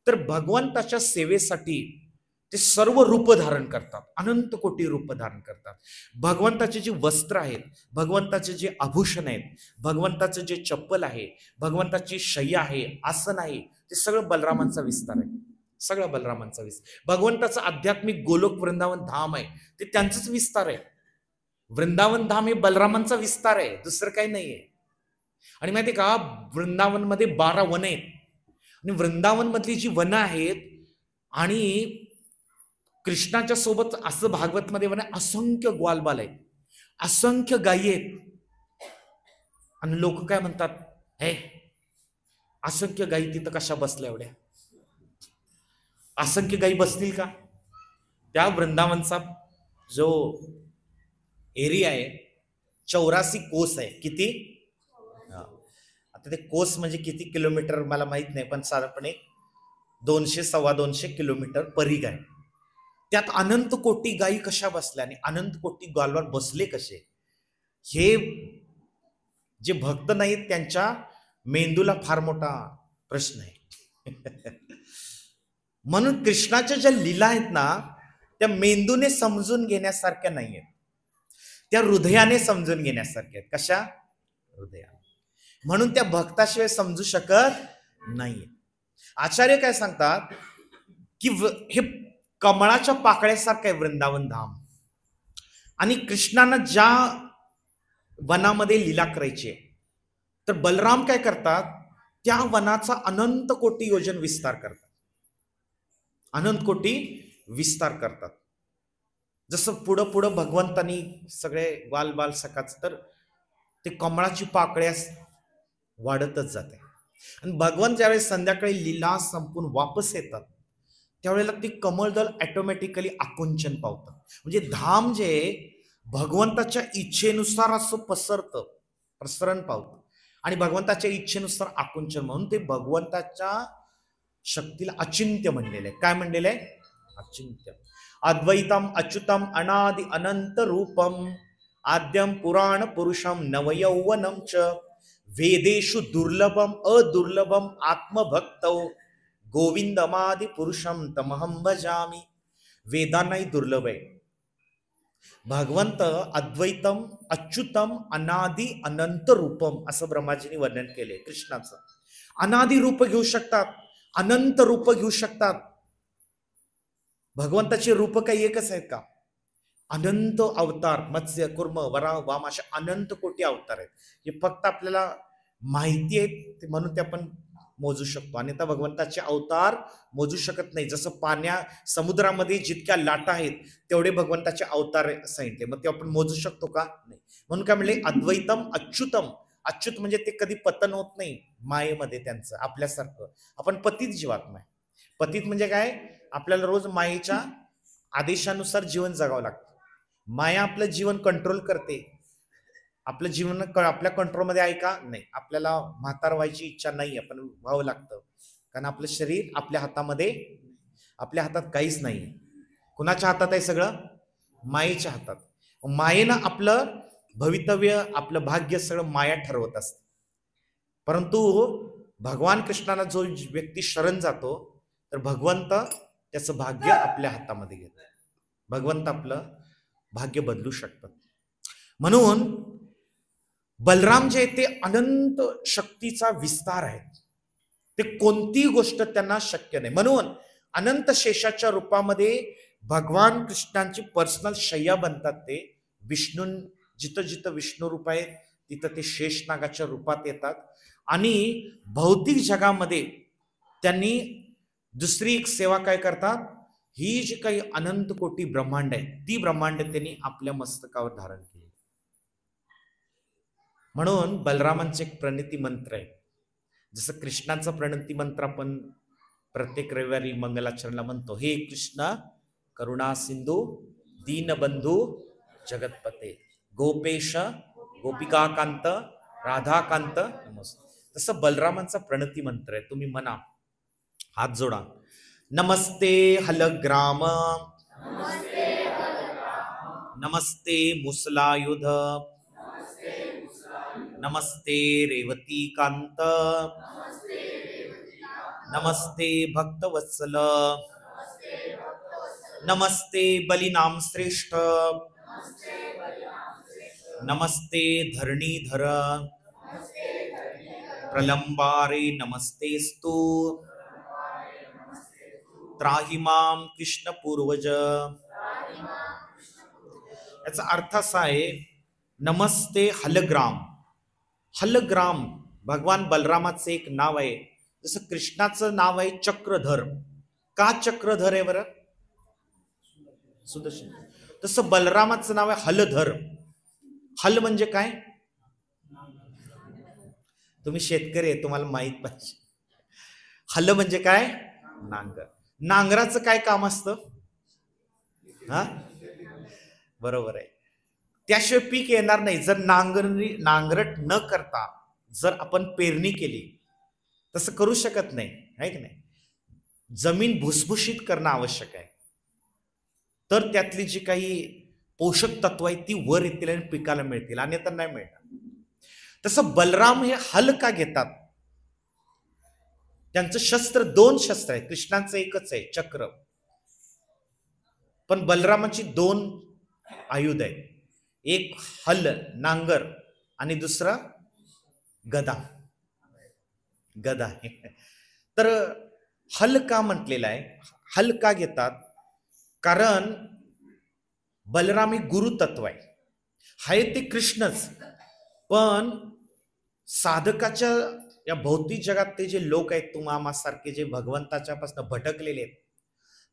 तर भगवंताच्या सेवेसाठी ते सर्व रूप धारण करतात, अनंत कोटी रूप धारण करतात. भगवंताचे जे वस्त्र आहेत, भगवंताचे जे आभूषण आहेत, भगवंताचे जे चप्पल आहे, भगवंताची शय्या आहे, आसन आहे, ते सगळं बलरामांचा विस्तार आहे. सगळं बलरामांचा विस्तार. भगवंताचं आध्यात्मिक गोलोक वृंदावन धाम आहे, ते त्यांचंच विस्तार आहे. वृंदावन धाम हे बलरामांचा विस्तार आहे, दुसरं काही नाहीये. आणि माहिती का, वृंदावन मध्ये 12 वन आहेत. आणि वृंदावन मधली जी वन आहेत आणि कृष्णाच्या सोबत असं भागवत मध्ये वन, असंख्य ग्वालबाल आहेत, असंख्य गायी आहेत. आणि लोक काय म्हणतात, हे असंख्य गायी तिथं कशा बसल्या एवढ्या? असंख्य गायी बसतील का? त्या वृंदावनचा जो एरिया आहे 84 कोस आहे. किती? हा. आता ते कोस म्हणजे किती किलोमीटर मला माहित नाही, पण साधारणपणे 200-250 किलोमीटर परिघ आहे. त्यात अनंत कोटी गायी कशा बसल्या आणि अनंत कोटी गालवार बसले कसे, हे जे भक्त नाहीत त्यांच्या मेंदूला फार मोठा प्रश्न आहे. म्हणून कृष्णाच्या ज्या लीला आहेत ना, त्या मेंदूने समजून घेण्यासारख्या नाही आहेत, त्या हृदयाने समजून घेण्यासारख्या आहेत. कशा? हृदयाने. म्हणून त्या भक्ताशिवाय समजू शकत नाहीये. आचार्य काय सांगतात की हे कमळाच्या पाकळ्यासारखं आहे वृंदावन धाम. आणि कृष्णानं ज्या वनामध्ये लीला करायची तर बलराम काय करतात, त्या वनाचा अनंत कोटी योजन विस्तार करतात. अनंत कोटी विस्तार करतात. जसं पुढं पुढं भगवंतानी सगळे बाल बाल सकाच, तर ते कमळाची पाकळ्यास वाढतच जाते. आणि भगवंत ज्यावेळेस संध्याकाळी लीला संपून वापस येतात त्यावेळेला ते कमळदल ऑटोमॅटिकली आकुंचन पावतं. म्हणजे धाम जे भगवंताच्या इच्छेनुसार असं पसरतं, प्रसरण पावतं आणि भगवंताच्या इच्छेनुसार आकुंचन, म्हणून ते भगवंताच्या शक्तीला अचिंत्य म्हणलेलं आहे. काय म्हणलेलं आहे? अचिंत्य. अद्वैतम अच्युतम अनादि अनंत रूपम आद्यम पुराण पुरुषम नवयौवनम च वेदेषु दुर्लभम अदुर्लभम आत्मभक्तौ गोविंदमादि पुरुषम तमहम भजामी. वेदांनाही दुर्लभ आहे. भगवंत अद्वैतम अच्युतम अनादि अनंत रूपम असं ब्रह्माजींनी वर्णन केले. कृष्णाचं अनादि रूप घेऊ शकतात, अनंत रूप घेऊ शकतात. भगवंताचे रूप काही एकच आहेत का? अनंत अवतार, मत्स्य कुर्म वराह वाम अशा अनंत कोटी अवतार आहेत. हे फक्त आपल्याला माहिती आहेत म्हणून ते आपण मोजू शकतो, आणि त्या भगवंताचे अवतार मोजू शकत नाही. जसं समुद्रामध्ये जितक्या लाटा आहेत तेवढे भगवंताचे अवतार सांगितले, मग ते आपण मोजू शकतो का? नाही. म्हणून काय म्हणले? अद्वैतम अच्युतम. अच्युत म्हणजे ते कधी पतन होत नाही मायेमध्ये त्यांचं, आपल्यासारखं. आपण पतित जीवात्मा आहे. पतित म्हणजे काय? आपल्याला रोज मायेच्या आदेशानुसार जीवन जगावं लागतं. माया आपलं जीवन कंट्रोल करते. आपलं जीवन आपल्या कंट्रोलमध्ये आहे का? नाही. आपल्याला म्हातार व्हायची इच्छा नाही, पण व्हावं लागतं, कारण आपलं शरीर आपल्या हातात काहीच नाही. कुणाच्या हातात आहे सगळं? मायेच्या हातात. मायेनं आपलं भवितव्य, आपलं भाग्य सगळं माया ठरवत असते. परंतु भगवान कृष्णाला जो व्यक्ती शरण जातो तर भगवंत त्याचं भाग्य आपल्या हातामध्ये घेतात. भगवंत आपलं भाग्य बदलू शकतात. म्हणून बलराम जे ते अनंत शक्तीचा विस्तार आहे, ते कोणतीही गोष्ट त्यांना शक्य नाही. म्हणून अनंत शेषाच्या रूपामध्ये भगवान कृष्णांची पर्सनल शय्या बनतात. ते विष्णू, जिथं जिथं विष्णू रूप आहे तिथं ते शेषनागाच्या रूपात येतात. आणि भौतिक जगामध्ये त्यांनी दुसरी एक सेवा काय करतात, ही जी काही अनंत कोटी ब्रह्मांड आहे ती ब्रह्मांड त्यांनी आपल्या मस्तकावर धारण केली. म्हणून बलरामांचे एक प्रणिती मंत्र आहे. जसं कृष्णाचा प्रणिती मंत्र आपण प्रत्येक रविवारी मंगलाचरणला म्हणतो, हे कृष्ण करुणा सिंधू दीनबंधू जगतपते गोपेश गोपिकाकांत राधाकांत नमस्ते. तसं बलरामांचा प्रणिती मंत्र आहे. तुम्ही म्हणा, हात जोडा. नमस्ते हलग्राम, नमस्ते मुसलायुध, नमस्ते रेवती कांत, नमस्ते भक्तवत्सल, नमस्ते बलिनाम श्रेष्ठ, नमस्ते धरणीधर, प्रलंबारे नमस्तेस्तु, त्राहिमाम कृष्ण पूर्वज. याचा अर्थ असा आहे, नमस्ते हलग्राम. हलग्राम भगवान बलरामाचं एक नाव आहे. जसं कृष्णाचं नाव आहे चक्रधर. का चक्रधर आहे बरं? सुदर्शन. तसं बलरामाचं नाव आहे हलधर. हल म्हणजे काय? तुम्ही शेतकरी आहे, तुम्हाला माहित पाहिजे. हल म्हणजे काय? नांगर. नांगराचं काय काम असतं? हा, बरोबर आहे. त्याशिवाय पीक येणार नाही. जर नांगरट न करता जर आपण पेरणी केली, तसं करू शकत नाही, आहे की नाही. जमीन भुसभुशीत करणं आवश्यक आहे, तर त्यातली जी काही पोषक तत्व आहेत ती वर येतील आणि पिकाला मिळतील, आणि तर नाही मिळणार. तसं बलराम हे हल का घेतात? त्यांचं शस्त्र 2 शस्त्र आहे, कृष्णांचं एकच आहे चक्र, पण बलरामाची 2 आयुध आहेत. एक हल नांगर आणि दुसरा गदा. गदा. तर हल का म्हटलेला आहे? हल का घेतात? कारण बलराम हे गुरुतत्व आहे ते कृष्णच, पण साधकाच्या या भौतिक जगात ते जे लोक आहेत तुम्हासारखे जे भगवंताच्या पासून भटकलेले आहेत,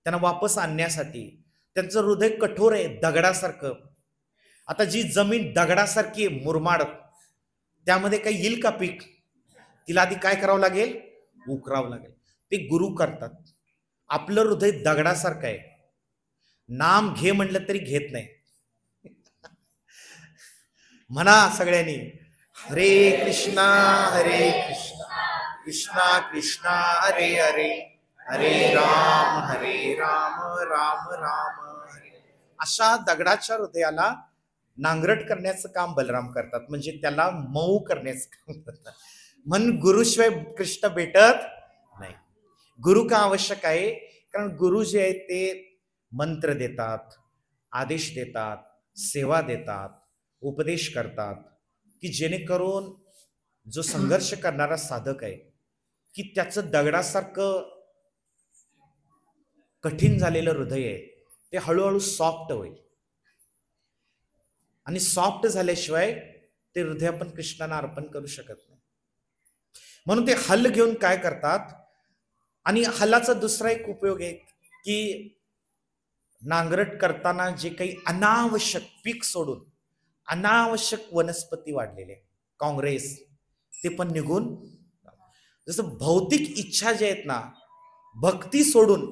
त्यांना वापस आणण्यासाठी त्यांचं हृदय कठोर आहे, दगडासारखं. आता जी जमीन दगडासारखी आहे, मुरमाड, त्यामध्ये काही येईल का पीक? तिला आधी काय करावं लागेल? उकरावं लागेल. ते गुरु करतात. आपलं हृदय दगडासारखं आहे, नाम घे म्हटलं तरी घेत नाही. म्हणा सगळ्यांनी, हरे कृष्णा कृष्णा कृष्णा हरे हरे, हरे राम राम राम हरे. अशा दगडाच्या हृदयाला नांगरट करण्याचं काम बलराम करतात, म्हणजे त्याला मऊ करण्याचं काम करतात. म्हणून गुरुशिवाय कृष्ण भेटत नाही. गुरु का आवश्यक आहे? कारण गुरु जे आहेत ते मंत्र देतात, आदेश देतात, सेवा देतात, उपदेश करतात, की जेणेकरून जो संघर्ष करणारा साधक आहे की त्याचं दगडासारखं कठीण झालेलं हृदय आहे ते हळूहळू सॉफ्ट होईल, आणि सॉफ्ट झाल्याशिवाय ते हृदय आपण कृष्णाला अर्पण करू शकत नाही. म्हणून ते हल घेऊन काय करतात, आणि हलाचा दुसरा एक उपयोग आहे की नांगरट करताना जे काही अनावश्यक पीक सोडून अनावश्यक वनस्पती वाढलेले, काँग्रेस, ते पण निघून, जसं भौतिक इच्छा जे आहेत ना, भक्ती सोडून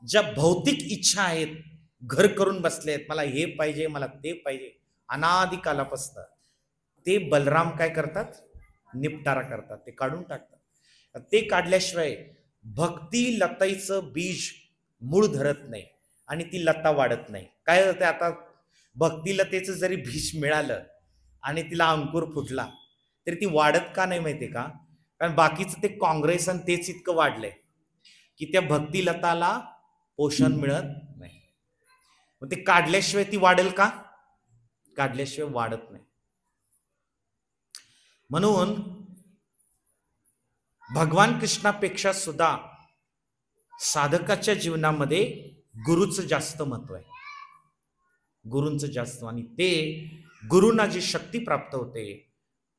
ज्या भौतिक इच्छा आहेत, घर करून बसले आहेत, मला हे पाहिजे, मला ते पाहिजे, अनादिकालापासून, ते बलराम काय करतात? निपटारा करतात, ते काढून टाकतात. ते काढल्याशिवाय भक्ती लताईचं बीज मूळ धरत नाही आणि ती लता वाढत नाही. काय होतं, आता भक्ती लतेचं जरी बीज मिळालं आणि तिला अंकुर फुटला तरी ती वाढत का नाही माहितीये का? कारण बाकीचं ते काँग्रेस आणि तेच इतकं वाढलंय की त्या भक्ती लताला पोषण मिळत नाही. मग ते काढल्याशिवाय ती वाढेल का? काढल्याशिवाय वाढत नाही. म्हणून भगवान कृष्णापेक्षा सुद्धा साधकाच्या जीवनामध्ये गुरुचं जास्त महत्व आहे, गुरूंचं जास्त. आणि ते गुरूंना जी शक्ती प्राप्त होते,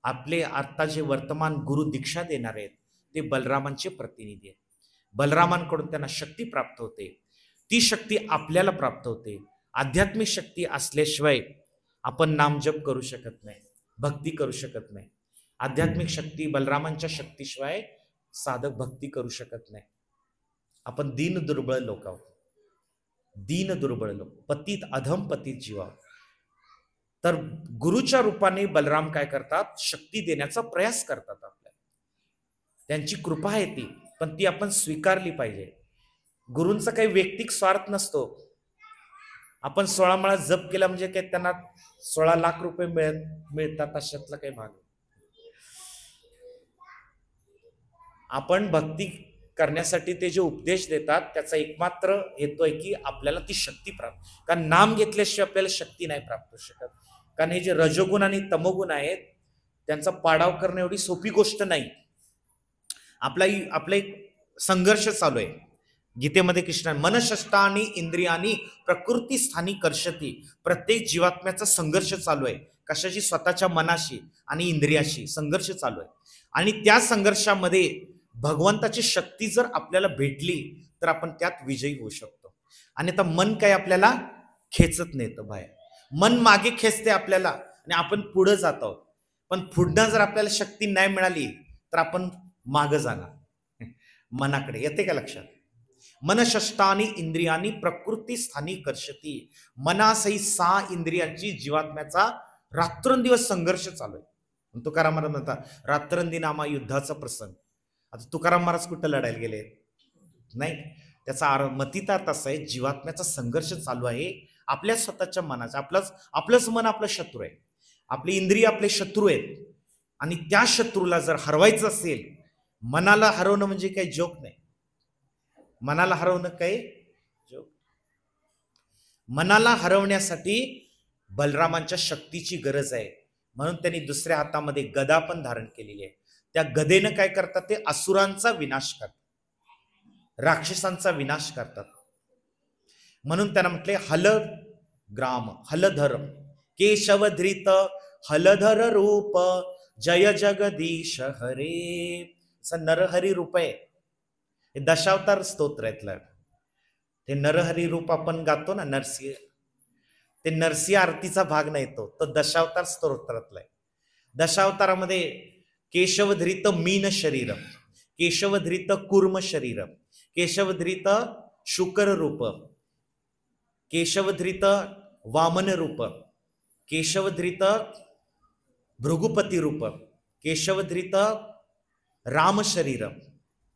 आपले आता जे वर्तमान गुरु दीक्षा देणार आहेत ते बलरामांचे प्रतिनिधी आहेत. बलरामांकडून त्यांना शक्ती प्राप्त होते, ती शक्ती आपल्याला प्राप्त होते. आध्यात्मिक शक्ती असल्याशिवाय आपण नामजप करू शकत नाही, भक्ती करू शकत नाही. आध्यात्मिक शक्ती बलरामांच्या शक्तीशिवाय साधक भक्ती करू शकत नाही. आपण दीन दुर्बळ लोक आहोत, दीन दुर्बळ लोक, पतित अधम पतित जीवा. तर गुरुच्या रूपाने बलराम काय करतात? शक्ती देण्याचा प्रयास करतात आपल्याला. त्यांची कृपा आहे ती, पण ती आपण स्वीकारली पाहिजे. गुरूंचा काही वैयक्तिक स्वार्थ नसतो. आपण 16 माळा जप केला म्हणजे काय त्यांना 16 लाख रुपये मिळतात अशातला काही भाग. आपण भक्ती करण्यासाठी ते जे उपदेश देतात त्याचा एकमात्र हेतू आहे की आपल्याला ती शक्ती प्राप्त. कारण नाम घेतल्याशिवाय आपल्याला शक्ती नाही प्राप्त होऊ शकत. कारण हे जे रजोगुण आणि तमोगुण आहेत त्यांचा पाडाव करणं एवढी सोपी गोष्ट नाही. आपला एक संघर्ष चालू आहे. गीतेमध्ये कृष्ण मनशष्टानी इंद्रियानी प्रकृती स्थानी कर्षती. प्रत्येक जीवात्म्याचा संघर्ष चालू आहे. कशाची? स्वतःच्या मनाशी आणि इंद्रियाशी संघर्ष चालू आहे. आणि त्या संघर्षामध्ये भगवंताची शक्ती जर आपल्याला भेटली तर आपण त्यात विजयी होऊ शकतो. आणि आता मन काय आपल्याला खेचत नाही तर बाहेर, मन मागे खेचते आपल्याला आणि आपण पुढे जात आहोत. पण पुढनं जर आपल्याला शक्ती नाही मिळाली तर आपण मागं जाणार मनाकडे. येते का लक्षात? मनषष्टानी इंद्रियानी प्रकृती स्थानी कर्षती. मनासही 6 इंद्रियांची जीवात्म्याचा रात्रंदिवस संघर्ष चालू आहे. तुकाराम महाराज म्हणतात रात्रंदिनामा युद्धाचा प्रसंग. आता तुकाराम महाराज कुठं लढायला गेले नाही. त्याचा मतितार्थ असा आहे, जीवात्म्याचा संघर्ष चालू आहे आपल्या स्वतःच्या मनाचा. आपलंच मन आपलं शत्रू आहे, आपली इंद्रिय आपले शत्रू आहेत. आणि त्या शत्रूला जर हरवायचं असेल, मनाला हरवणं म्हणजे काही जोक नाही. मनाला हरवणं काही जोक. मनाला हरवण्यासाठी बलरामांच्या शक्तीची गरज आहे. म्हणून त्यांनी दुसऱ्या हातामध्ये गदा पण धारण केलेली आहे. त्या गदेनं काय करतात, ते असुरांचा विनाश करतात, राक्षसांचा विनाश करतात. म्हणून त्यांना म्हटले हलग्राम हलधर केशवधृत हलधर रूप जय जगदीश हरे. असं नरहरी रूप आहे. हे दशावतार स्तोत्र आहे. ते नरहरी रूप आपण गातो ना, नरसिंह, ते नरसिंह आरतीचा भाग नाही, तो दशावतार स्तोत्रातला आहे. दशावतारामध्ये केशवधृत मीन शरीर, केशवधृत कुर्म शरीर, केशवधृत शुकर रूप, केशवधृत वामन रूप, केशवधृत भृगुपती रूप, केशवधृत राम शरीर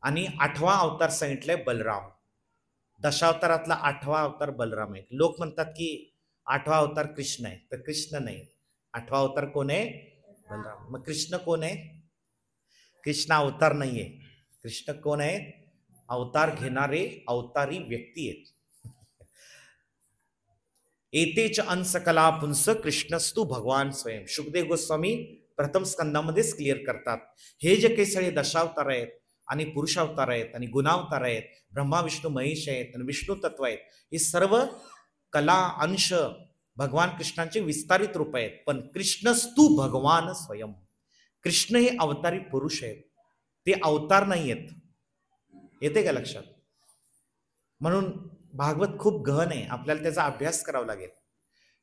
आणि 8वा अवतार सांगितलंय बलराम. दशावतारातला 8वा अवतार बलराम आहे. लोक म्हणतात की 8वा अवतार कृष्ण आहे, तर कृष्ण नाही. 8वा अवतार कोण आहे? बलराम. मग कृष्ण कोण आहे? कृष्ण अवतार नाहीये. कृष्ण कोण आहे? अवतार घेणारे अवतारी व्यक्ती आहेत. एतेच अंशकला पुंस कृष्णस्तु भगवान स्वयं. शुकदेव गोस्वामी प्रथम स्कंदामध्येच क्लिअर करतात. हे जे काही सगळे दशावतार आहेत आणि पुरुषावतार आहेत आणि गुणावतार आहेत, ब्रह्मा विष्णू महेश आहेत आणि विष्णू तत्व आहेत, हे सर्व कला अंश भगवान कृष्णांचे विस्तारित रूप आहेत. पण कृष्णस्तु भगवान स्वयं, कृष्ण हे अवतारी पुरुष आहेत, ते अवतार नाही आहेत. येते का लक्षात? म्हणून भागवत खूप गहन आहे, आपल्याला त्याचा अभ्यास करावा लागेल.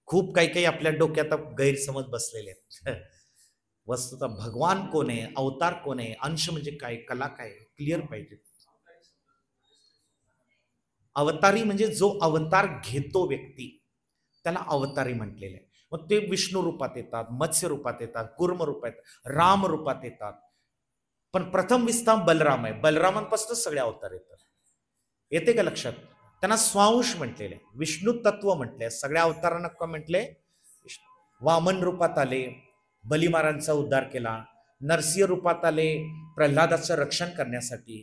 खूप काही आपल्या डोक्यात गैरसमज बसलेले आहेत. वस्तुतः भगवान कोण आहे, अवतार कोण आहे, अंश म्हणजे काय, कला काय, क्लिअर पाहिजे. अवतारी म्हणजे जो अवतार घेतो व्यक्ती, त्याला अवतारी म्हटलेलं आहे. मग ते विष्णू रूपात येतात, मत्स्य रूपात येतात, कुर्म रूपात येतात, राम रूपात येतात. पण प्रथम विस्तार बलराम आहे. बलरामांपासून सगळे अवतार येतात. येते का लक्षात? त्यांना स्वांश म्हटलेले, विष्णू तत्व म्हटले. सगळ्या अवतारांना का म्हटले? वामन रूपात आले, बली महाराजांचा उद्धार केला. नरसिंह रूपात आले, प्रल्हादाचं रक्षण करण्यासाठी.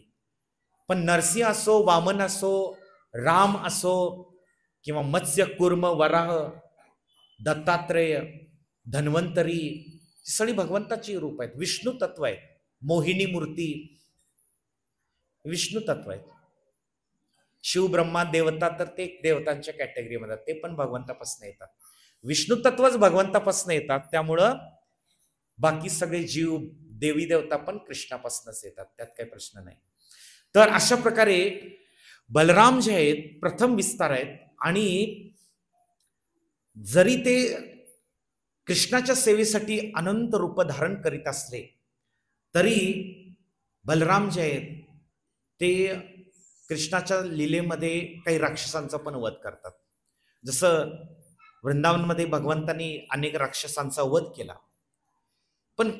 पण नरसिंह असो, वामन असो, राम असो किंवा मत्स्य, कुर्म, वराह, दत्तात्रेय, धन्वंतरी, सगळी भगवंताची रूप आहेत. विष्णू तत्व आहेत. मोहिनी मूर्ती विष्णू तत्व आहेत. शिव ब्रह्मा देवता तर ते देवतांच्या कॅटेगरीमध्ये, ते पण भगवंतापासून येतात. विष्णू तत्वच भगवंतापासून येतात. त्यामुळं बाकी सगळे जीव देवी देवता पण कृष्णापासूनच येतात, त्यात काही प्रश्न नाही. तर अशा प्रकारे बलराम जे आहेत प्रथम विस्तार आहेत. आणि जरी ते कृष्णाच्या सेवेसाठी अनंत रूप धारण करीत असले तरी बलराम जे आहेत ते कृष्णाच्या लीलेमध्ये काही राक्षसांचा पण वध करतात. जसं वृंदावनमध्ये भगवंतांनी अनेक राक्षसांचा वध केला, पण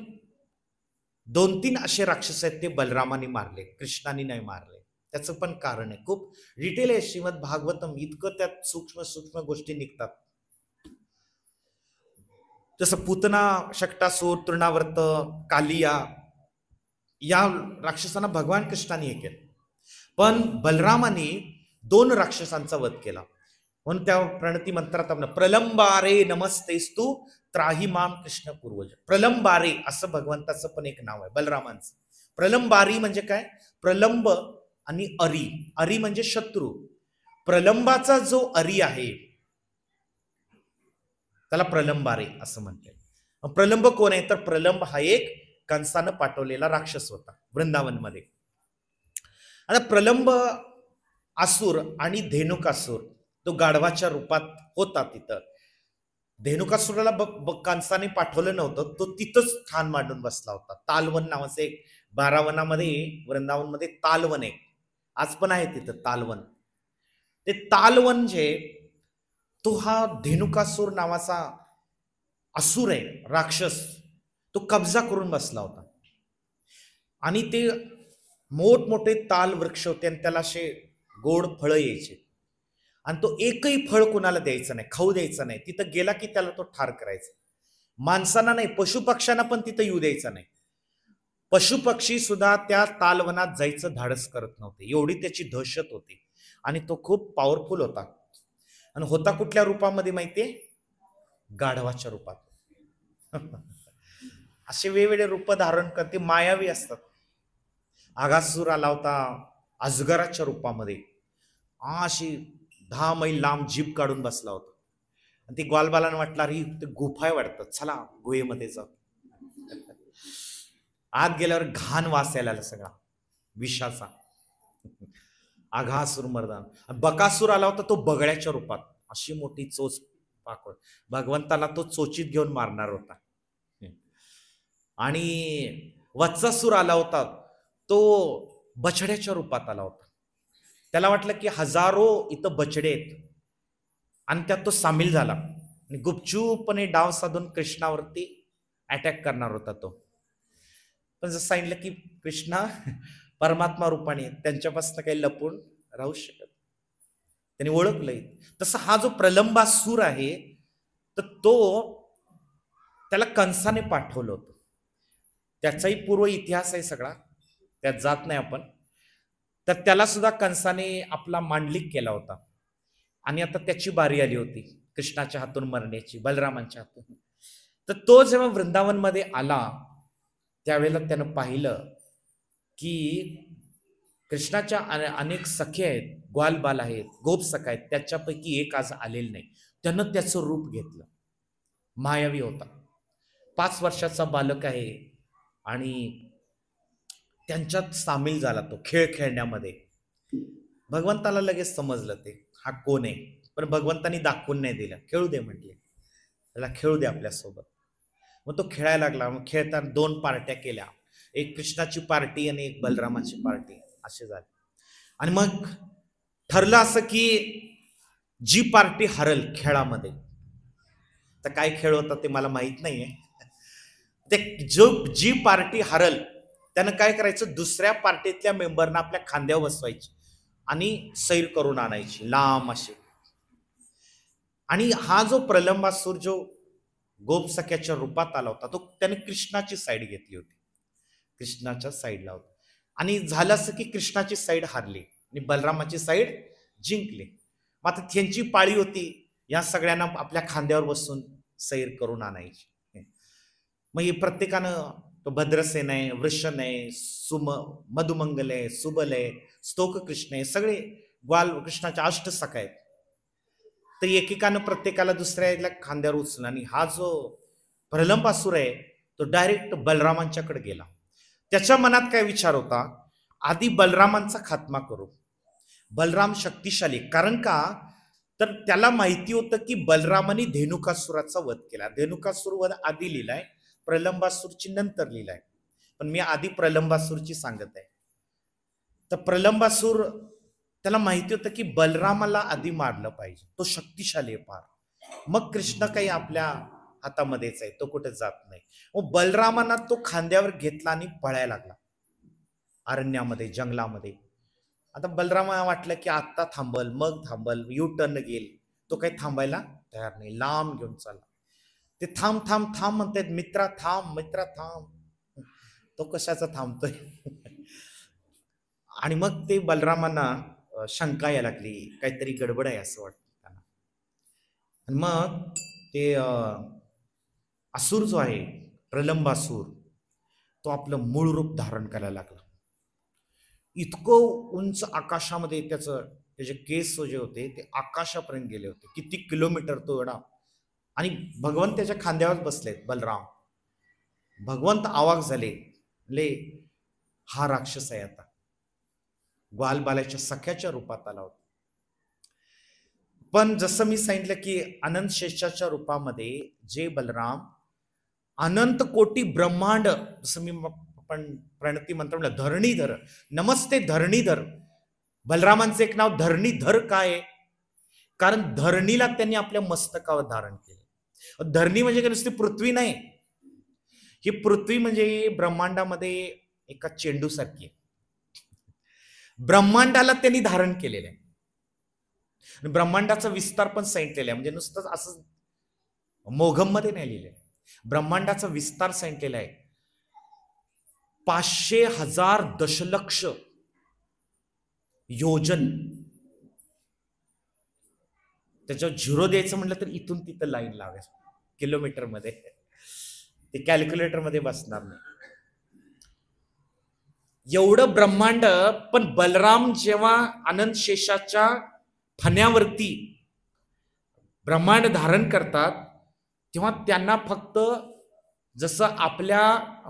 2-3 असे राक्षस आहेत ते बलरामाने मारले, कृष्णाने नाही मारले. त्याचं पण कारण आहे, खूप डिटेल आहे श्रीमद भागवतम. इतकं त्यात सूक्ष्म सूक्ष्म गोष्टी निघतात. जसं पूतना, शक्टासूर, तृणावर्त, कालिया, या राक्षसांना भगवान कृष्णाने हे केलं. पण बलरामाने 2 राक्षसांचा वध केला. म्हणून त्या प्रणती मंत्रात आपण प्रलंबारे नमस्तेस्तु त्राही माम कृष्ण पूर्वज. प्रलंबारे असं भगवंताचं पण एक नाव आहे बलरामांचं. प्रलंबारी म्हणजे काय? प्रलंब आणि अरी. अरी म्हणजे शत्रू. प्रलंबाचा जो अरी आहे त्याला प्रलंबारे असं म्हणतात. प्रलंब कोण आहे? तर प्रलंब हा एक कंसानं पाठवलेला राक्षस होता वृंदावनमध्ये. आता प्रलंब असुर आणि धेनुकासूर, तो गाढवाच्या रूपात होता तिथं. धेनुकासुराला कंसाने पाठवलं नव्हतं, तो तिथंच ठाण मांडून बसला होता. तालवन नावाचं एक 12 वनामध्ये वृंदावनमध्ये तालवन आहे. आज पण आहे तिथं तालवन. ते तालवन जे तो हा धेनुकासूर नावाचा असुर आहे, राक्षस, तो कब्जा करून बसला होता. आणि ते मोठमोठे ताल वृक्ष होते आणि त्याला असे गोड फळं यायचे आणि तो एकही फळ कोणाला द्यायचं नाही, खाऊ द्यायचं नाही. तिथं गेला की त्याला तो ठार करायचा. माणसांना नाही, पशुपक्ष्यांना पण तिथं येऊ द्यायचं नाही. पशुपक्षी सुद्धा त्या तालवनात जायचं धाडस करत नव्हते, एवढी त्याची दहशत होती. आणि तो खूप पॉवरफुल होता. आणि होता कुठल्या रूपामध्ये माहितीये? गाढवाच्या रूपात. असे वेगवेगळे रूप धारण करते, मायावी असतात. आगासूर आला होता अजगराच्या रूपामध्ये, अशी 10 मैल लांब जीभ काढून बसला होता. आणि ती ग्वालबालानं वाटला, ही गुफा आहे वाटतं, चला गुहेमध्ये जाऊ. आत गेल्यावर घाण वास यायला सगळा विषाचा. आघासूर मर्दान. बकासूर आला होता तो बगळ्याच्या रूपात, अशी मोठी चोच पाकळ, भगवंताला तो चोचीत घेऊन मारणार होता. आणि वत्सासूर आला होता तो बछड्याच्या रूपात आला होता. त्याला वाटलं की हजारो इथं बछडे आहेत आणि त्यात तो सामील झाला आणि गुपचूपपणे डाव साधून कृष्णावरती अटॅक करणार होता तो. पण जसं सांगितलं की कृष्णा परमात्मा रूपाने त्यांच्यापासून काही लपून राहू शकत, त्यांनी ओळखलंय. तसं हा जो प्रलंबासूर आहे तर तो त्याला कंसाने पाठवलं होतं. त्याचाही पूर्व इतिहास आहे सगळा, त्यात जात नाही आपण. तर त्याला सुद्धा कंसाने आपला मांडलिक केला होता आणि आता त्याची बारी आली होती कृष्णाच्या हातून मरण्याची, बलरामांच्या हातून. तर तो जेव्हा वृंदावनमध्ये आला त्यावेळेला त्यानं पाहिलं की कृष्णाच्या अनेक सखे आहेत, ग्वालबाल आहेत, गोप सखा आहेत, त्याच्यापैकी एक आज आलेलं नाही. त्यानं त्याचं रूप घेतलं, मायावी होता. 5 वर्षाचा बालक आहे आणि त्यांच्यात सामील झाला तो खेळ खेळण्यामध्ये. भगवंताला लगेच समजलं ते हा कोण आहे, पण भगवंतानी दाखवून नाही दिलं. खेळू दे म्हटले, त्याला खेळू दे आपल्यासोबत. मग तो खेळायला लागला. मग खेळताना 2 पार्ट्या केल्या, एक कृष्णाची पार्टी आणि एक बलरामाची पार्टी असे झाले. आणि मग ठरलं असं की जी पार्टी हरल खेळामध्ये, तर काय खेळ होता ते मला माहित नाहीये, ते जी पार्टी हरल त्यानं काय करायचं, दुसऱ्या पार्टीतल्या मेंबरना आपल्या खांद्यावर बसवायची आणि सैर करून आणायची लांब अशी. आणि हा जो प्रलंबासूर जो गोपसख्याच्या रूपात आला होता तो त्याने कृष्णाची साईड घेतली होती, कृष्णाच्या साईडला होता. आणि झालं असं की कृष्णाची साईड हारली आणि बलरामाची साईड जिंकली. मग आता त्यांची पाळी होती या सगळ्यांना आपल्या खांद्यावर बसून सैर करून आणायची. मग हे प्रत्येकानं, तो भद्रसेन आहे, वृषण आहे, मधुमंगल आहे, सुबल आहे, स्तोक कृष्ण आहे, सगळे कृष्णाच्या अष्टसखा आहेत. तर एकेकानं प्रत्येकाला दुसऱ्या खांद्यावर उचलला. आणि हा जो प्रलंबासूर आहे तो डायरेक्ट बलरामांच्याकडे गेला. त्याच्या मनात काय विचार होता, आधी बलरामांचा खात्मा करू. बलराम शक्तिशाली, कारण का तर त्याला माहिती होतं की बलरामाने धेनुकासुराचा वध केला. धेनुकासूर वध आधी लिहिलाय, प्रलंबासूरची नंतर लिहिलाय, पण मी आधी प्रलंबासूरची सांगत आहे. तर प्रलंबासूर त्याला माहिती होतं की बलरामाला आधी मारलं पाहिजे, तो शक्तिशाली आहे फार. मग कृष्ण काही आपल्या हातामध्येच आहे, तो कुठे जात नाही. मग बलरामांना तो खांद्यावर घेतला आणि पळायला लागला अरण्यामध्ये, जंगलामध्ये. आता बलरामाला वाटलं की आता थांबल, मग थांबल, यू टर्न घेईल. तो काही थांबायला तयार नाही, लांब घेऊन चालला. ते थांब थांब थांब म्हणतात, मित्रा थांब, मित्रा थांब. तो कशाचा थांबतोय? आणि मग ते बलरामांना शंका यायला लागली, काहीतरी गडबड आहे असं वाटतं त्यांना. आणि मग ते असुर जो आहे प्रलंबासूर, तो आपलं मूळ रूप धारण करायला लागला. इतकं उंच आकाशामध्ये त्याचे केस जे होते ते आकाशापर्यंत गेले होते, किती किलोमीटर तो एवढा. आणि भगवंत त्याच्या खांद्यावर बसलेत बलराम. भगवंत आवाज झाले, हा राक्षस आहे, आता ग्वालबालाच्या सख्याच्या रूपात आला होता. पण जसं मी सांगितलं की अनंत शेषाच्या रूपामध्ये जे बलराम अनंत कोटी ब्रह्मांड, जसं मी पण प्रणती मंत्र म्हणलं, धरणीधर, नमस्ते धरणीधर, बलरामांचं एक नाव धरणीधर काय आहे? कारण धरणीला त्यांनी आपल्या मस्तकावर धारण केले. धरणी म्हणजे नुसती पृथ्वी नाही, ही पृथ्वी म्हणजे ब्रह्मांडामध्ये एका चेंडू सारखी आहे. ब्रह्मांडाला त्यांनी धारण केलेलं आहे. ब्रह्मांडाचा विस्तार पण सांगितलेला आहे, म्हणजे नुसतंच असं मोघम मध्ये नाही लिहिलंय. ब्रह्मांडाचा विस्तार सांगितलेला आहे 500,000 दशलक्ष योजन. त्याच्यावर झिरो द्यायचं म्हटलं तर इथून तिथं लाईन लावायचं किलोमीटर मध्ये, ते कॅल्क्युलेटर मध्ये बसणार नाही एवढं ब्रह्मांड. पण बलराम जेव्हा आनंद शेषाच्या फण्यावरती ब्रह्मांड धारण करतात तेव्हा त्यांना फक्त जसं आपल्या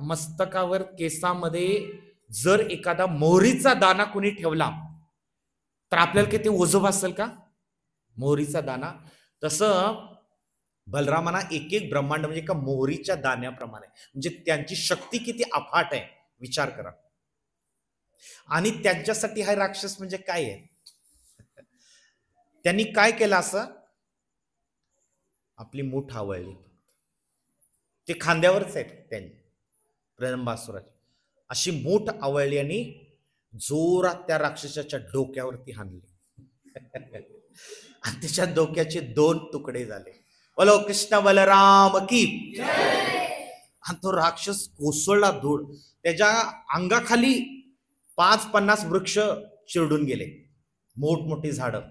मस्तकावर केसामध्ये जर एखादा मोहरीचा दाना कोणी ठेवला तर आपल्याला किती ओझं असेल का मोहरीचा दाना, तसं बलरामांना एक एक ब्रह्मांड म्हणजे एका मोहरीच्या दाण्याप्रमाणे, म्हणजे त्यांची शक्ती किती अफाट आहे विचार करा. आणि त्यांच्यासाठी हा राक्षस म्हणजे काय आहे? त्यांनी काय केलं? असं आपली मूठ आवळली, ते खांद्यावरच आहेत त्यांनी प्रलंबासुराची अशी मूठ आवळली आणि जोरात त्या राक्षसाच्या डोक्यावरती हाणली आणि त्याच्या डोक्याचे 2 तुकडे झाले. बोलो कृष्ण बलराम की. आणि तो राक्षस कोसळला धूळ. त्याच्या अंगाखाली 5-50 वृक्ष चिरडून गेले, मोठमोठी झाडं.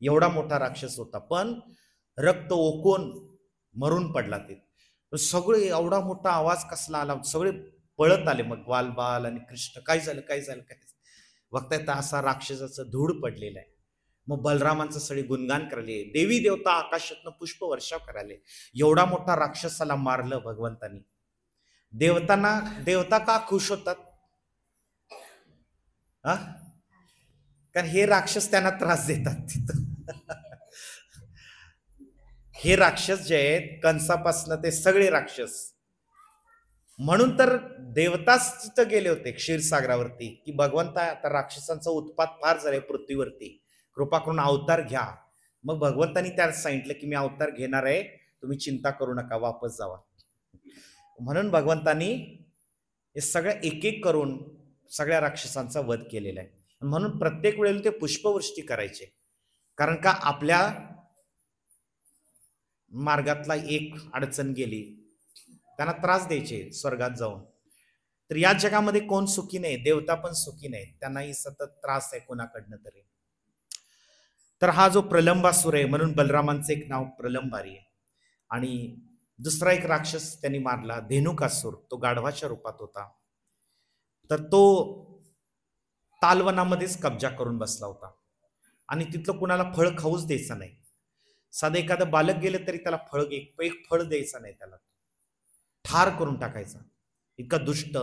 एवढा मोठा राक्षस होता, पण रक्त ओकून मरून पडला. ते सगळे एवढा मोठा आवाज कसला आला, सगळे पळत आले. मग बाल आणि कृष्ण काय झालं काय झालं काय बघताय तर असा राक्षसाचं धूळ पडलेलं आहे. मग बलरामांचं सगळे गुणगान करायले, देवी देवता आकाशातनं पुष्प वर्षाव करायले. एवढा मोठा राक्षसाला मारलं भगवंतानी. देवता का खुश होतात? कारण हे राक्षस त्यांना त्रास देतात तिथं. हे राक्षस जे आहेत कंसापासनं ते सगळे राक्षस, म्हणून तर देवताच तिथं गेले होते क्षीरसागरावरती की भगवंता आता राक्षसांचा उत्पात फार झालाय पृथ्वीवरती, कृपा करून अवतार घ्या. मग भगवंतानी त्याला सांगितलं की मी अवतार घेणार आहे, तुम्ही चिंता करू नका, वापस जावा. म्हणून भगवंतानी हे सगळं एक एक करून सगळ्या राक्षसांचा वध केलेला आहे. म्हणून प्रत्येक वेळेला ते पुष्पवृष्टी करायचे, कारण का आपल्या मार्गातला एक अडचण गेली त्यांना त्रास द्यायचे स्वर्गात जाऊन. तर या जगामध्ये कोण सुखी नाही, देवता पण सुखी नाही, त्यांनाही सतत त्रास आहे कोणाकडनं तरी. तर हा जो प्रलंबासुर आहे, म्हणून बलरामांचं एक नाव प्रलंबारी आहे. आणि दुसरा एक राक्षस त्यांनी मारला धेनुकासूर, तो गाढवाच्या रूपात होता. तर तो तालवनामध्येच कब्जा करून बसला होता आणि तिथलं कुणाला फळ खाऊच द्यायचं नाही. साधं एखादं बालक गेलं तरी त्याला एक फळ द्यायचं नाही, त्याला ठार करून टाकायचा, इतका दुष्ट.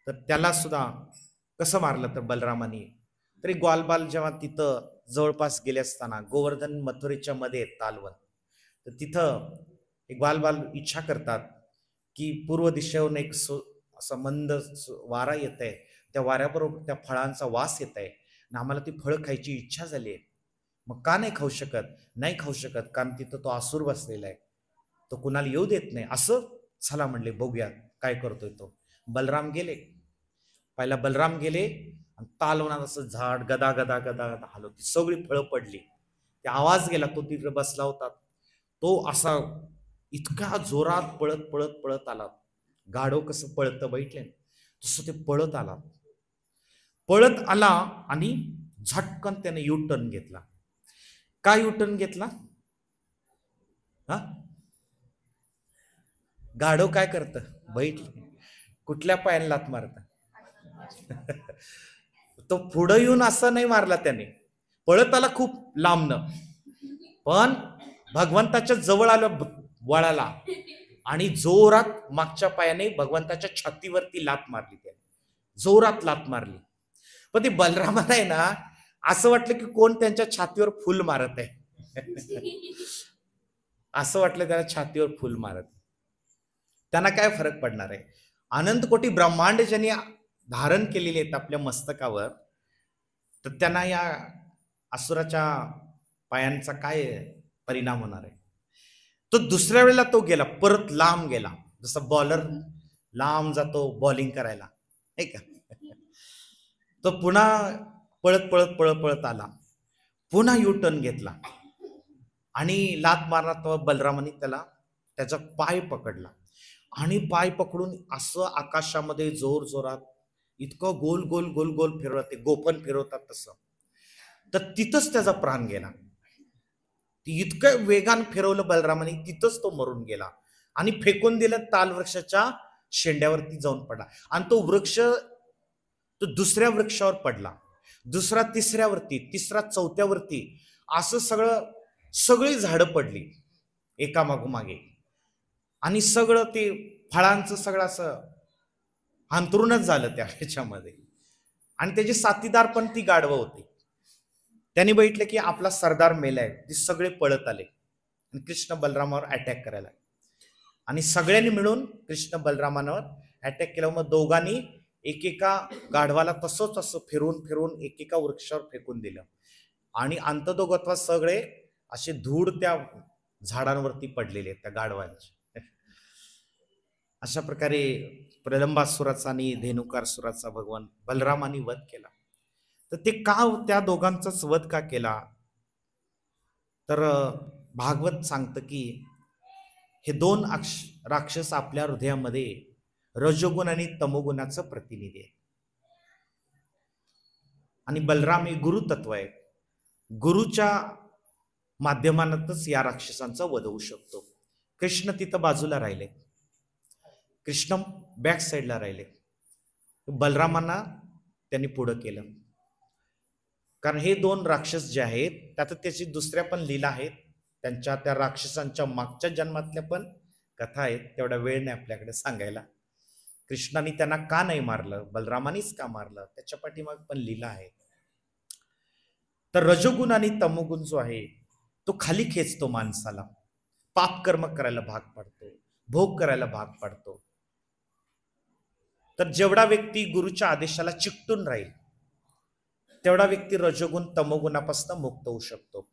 तर त्याला सुद्धा कसं मारलं तर बलरामानी. तरी ग्वालबाल जेव्हा तिथं जवळपास गेले असताना, गोवर्धन मथुरेच्या मध्ये तालवन, तर तिथं एक ग्वालबाल इच्छा करतात की पूर्व दिशेवरून एक असं मंद वारा येत आहे, त्या वाऱ्याबरोबर त्या फळांचा वास येत आहे आणि आम्हाला ती फळं खायची इच्छा झाली आहे. मग का नाही खाऊ शकत? नाही खाऊ शकत कारण तिथं तो असुर बसलेला आहे, तो कुणाला येऊ देत नाही. असं चला म्हणले बघूया काय करतोय तो. बलराम गेले, पहिला बलराम गेले आणि तालवनात असं झाड गदा गदा गदा गदा हलवती, सगळी फळं पडली. त्या आवाज गेला, तो तिकडे बसला होता, तो असा इतका जोरात पळत पळत पळत आला. गाढव कसं पळतं बैठले तसं ते पळत आला आणि झटकन त्याने यू टर्न घेतला. काय यू टर्न घेतला? गाढव काय करतं? बैठले, कुठल्या पायाने लात मारत? तो पुढं येऊन असं नाही मारला त्याने, पळत आला खूप लांबनं, पण भगवंताच्या जवळ आलं वळाला आणि जोरात मागच्या पायाने भगवंताच्या छातीवरती लात मारली, त्याने जोरात लात मारली. पण ते बलरामाला आहे ना असं वाटलं की कोण त्यांच्या छातीवर फुल मारत आहे. असं वाटलं त्याला छातीवर फुल मारत. त्यांना काय फरक पडणार आहे? अनंत कोटी ब्रह्मांड ज्यांनी धारण केलेले आहेत आपल्या मस्तकावर, तर त्यांना या असुराच्या पायांचा काय परिणाम होणार आहे. तो दुसऱ्या वेळेला तो गेला, परत लांब गेला, जसं बॉलर लांब जातो बॉलिंग करायला, नाही का. तो पुन्हा पळत पळत पळत पळत आला, पुन्हा यू टर्न घेतला आणि लात मारला. तो बलरामाने त्याचा पाय पकडला आणि पाय पकडून असं आकाशामध्ये जोर जोरात इतकं गोल गोल गोल गोल फिरवत, ते गोपन फिरवतात तसं, तर तिथंच त्याचा प्राण गेला. ती इतकं वेगान फिरवलं बलरामाने, तिथंच तो मरून गेला आणि फेकून दिलं ताल वृक्षाच्या शेंड्यावरती जाऊन पडला. आणि तो वृक्ष तो दुसऱ्या वृक्षावर पडला, दुसरा तिसऱ्यावरती, तिसरा चौथ्यावरती, असं सगळी झाडं पडली एका मागोमागे. आणि सगळं ते फळांचं सगळं असं अंतरूनच झालं त्या ह्याच्यामध्ये. आणि त्याचे साथीदार पण ती गाढवं होती. त्यांनी बघितलं की आपला सरदार मेलाय, ते सगळे पळत आले आणि कृष्ण बलरामावर अटॅक करायला. आणि सगळ्यांनी मिळून कृष्ण बलरामावर अटॅक केला. मग दोघांनी एकेका गाढवाला तसंच असं फिरवून फिरवून एकेका वृक्षावर फेकून दिलं आणि अंततोगत्वा सगळे असे धूळ त्या झाडांवरती पडलेले त्या गाढवांचे. अशा प्रकारे प्रलंबासुराचा आणि धेनुकासुराचा भगवान बलरामाने वध केला. तर ते का, त्या दोघांचाच वध का केला, तर भागवत सांगतं की हे दोन राक्षस आपल्या हृदयामध्ये रजोगुण आणि तमोगुणाचं प्रतिनिधी आहे. आणि बलराम हे गुरुतत्व आहे. गुरुच्या माध्यमातच या राक्षसांचा वध होऊ शकतो. कृष्ण तिथं बाजूला राहिले, कृष्ण बॅक साईडला राहिले, बलरामांना त्यांनी पुढं केलं. कारण हे दोन राक्षस जे आहेत, त्यात त्याची दुसऱ्या पण लीला आहेत, त्यांच्या त्या राक्षसांच्या मागच्या जन्मातल्या पण कथा आहेत. तेवढा वेळ नाही आपल्याकडे सांगायला. कृष्णाने त्यांना का नाही मारलं, बलरामानीच का मारलं, त्याच्या पाठीमाग पण लीला आहे. तर रजोगुण आणि तमोगुण जो आहे तो खाली खेचतो माणसाला, पाप कर्म करायला भाग पाडतो, भोग करायला भाग पाडतो. तर जेवढा व्यक्ती गुरुच्या आदेशाला चिकटून राहील तेवढा व्यक्ती रजोगुण तमोगुणापासून मुक्त होऊ शकतो.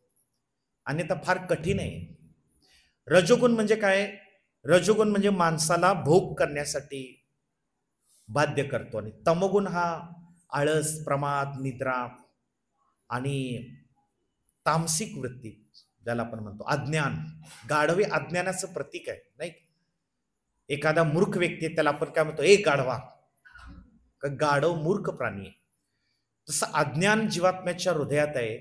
आणि आता फार कठीण आहे. रजोगुण म्हणजे काय, रजोगुण म्हणजे माणसाला भोग करण्यासाठी बाध्य करतो, आणि तमोगुण हा आळस, प्रमाद, निद्रा आणि तामसिक वृत्ती ज्याला आपण म्हणतो, अज्ञान. गाढवे अज्ञानाचं प्रतीक आहे, नाही. एखादा मूर्ख व्यक्ती त्याला आपण काय म्हणतो, एक गाढवा, गाढव मूर्ख प्राणी आहे. तसं अज्ञान जीवात्म्याच्या हृदयात आहे,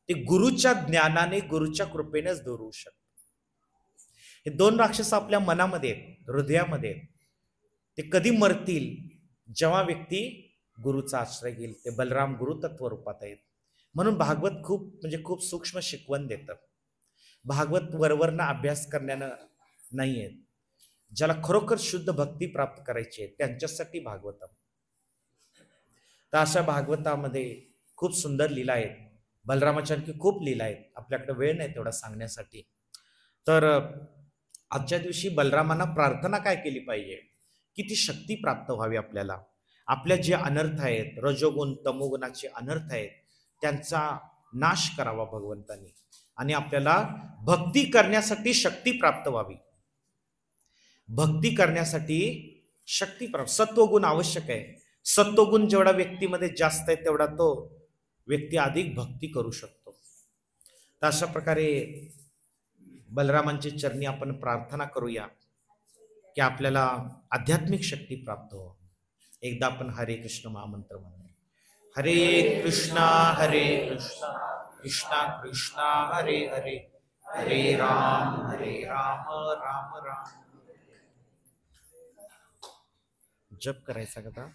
ते गुरुच्या ज्ञानाने, गुरुच्या कृपेनेच दूर होऊ शकतं. हे दोन राक्षस आपल्या मनामध्ये, हृदयामध्ये, ते कधी मरतील, जेव्हा व्यक्ती गुरुचा आश्रय घेईल. ते बलराम गुरुतत्व रूपात आहेत. म्हणून भागवत खूप सूक्ष्म शिकवण देतं. भागवत वरवरनं अभ्यास करण्यानं नाही आहे. ज्याला खरोखर शुद्ध भक्ती प्राप्त करायची आहे त्यांच्यासाठी भागवत. तर अशा भागवतामध्ये खूप सुंदर लीला आहेत. बलरामाच्या आणखी खूप लीला आहेत, आपल्याकडे वेळ नाही तेवढा सांगण्यासाठी. तर आजच्या दिवशी बलरामांना प्रार्थना काय केली पाहिजे की ती शक्ती प्राप्त व्हावी आपल्याला. आपल्या जे अनर्थ आहेत, रजोगुण तमोगुणाचे अनर्थ आहेत, त्यांचा नाश करावा भगवंतांनी, आणि आपल्याला भक्ती करण्यासाठी शक्ती प्राप्त व्हावी. भक्ती करण्यासाठी शक्ती प्राप्त, सत्वगुण आवश्यक आहे. सत्वगुण जेवढा व्यक्तीमध्ये जास्त आहे तेवढा तो व्यक्ती अधिक भक्ती करू शकतो. तर अशा प्रकारे बलरामांच्या चरणी आपण प्रार्थना करूया की आपल्याला आध्यात्मिक शक्ती प्राप्त हो. एकदा आपण हरे कृष्ण महामंत्र म्हणूया. हरे कृष्णा कृष्णा कृष्णा हरे हरे, हरे राम राम राम. जप करायचा का?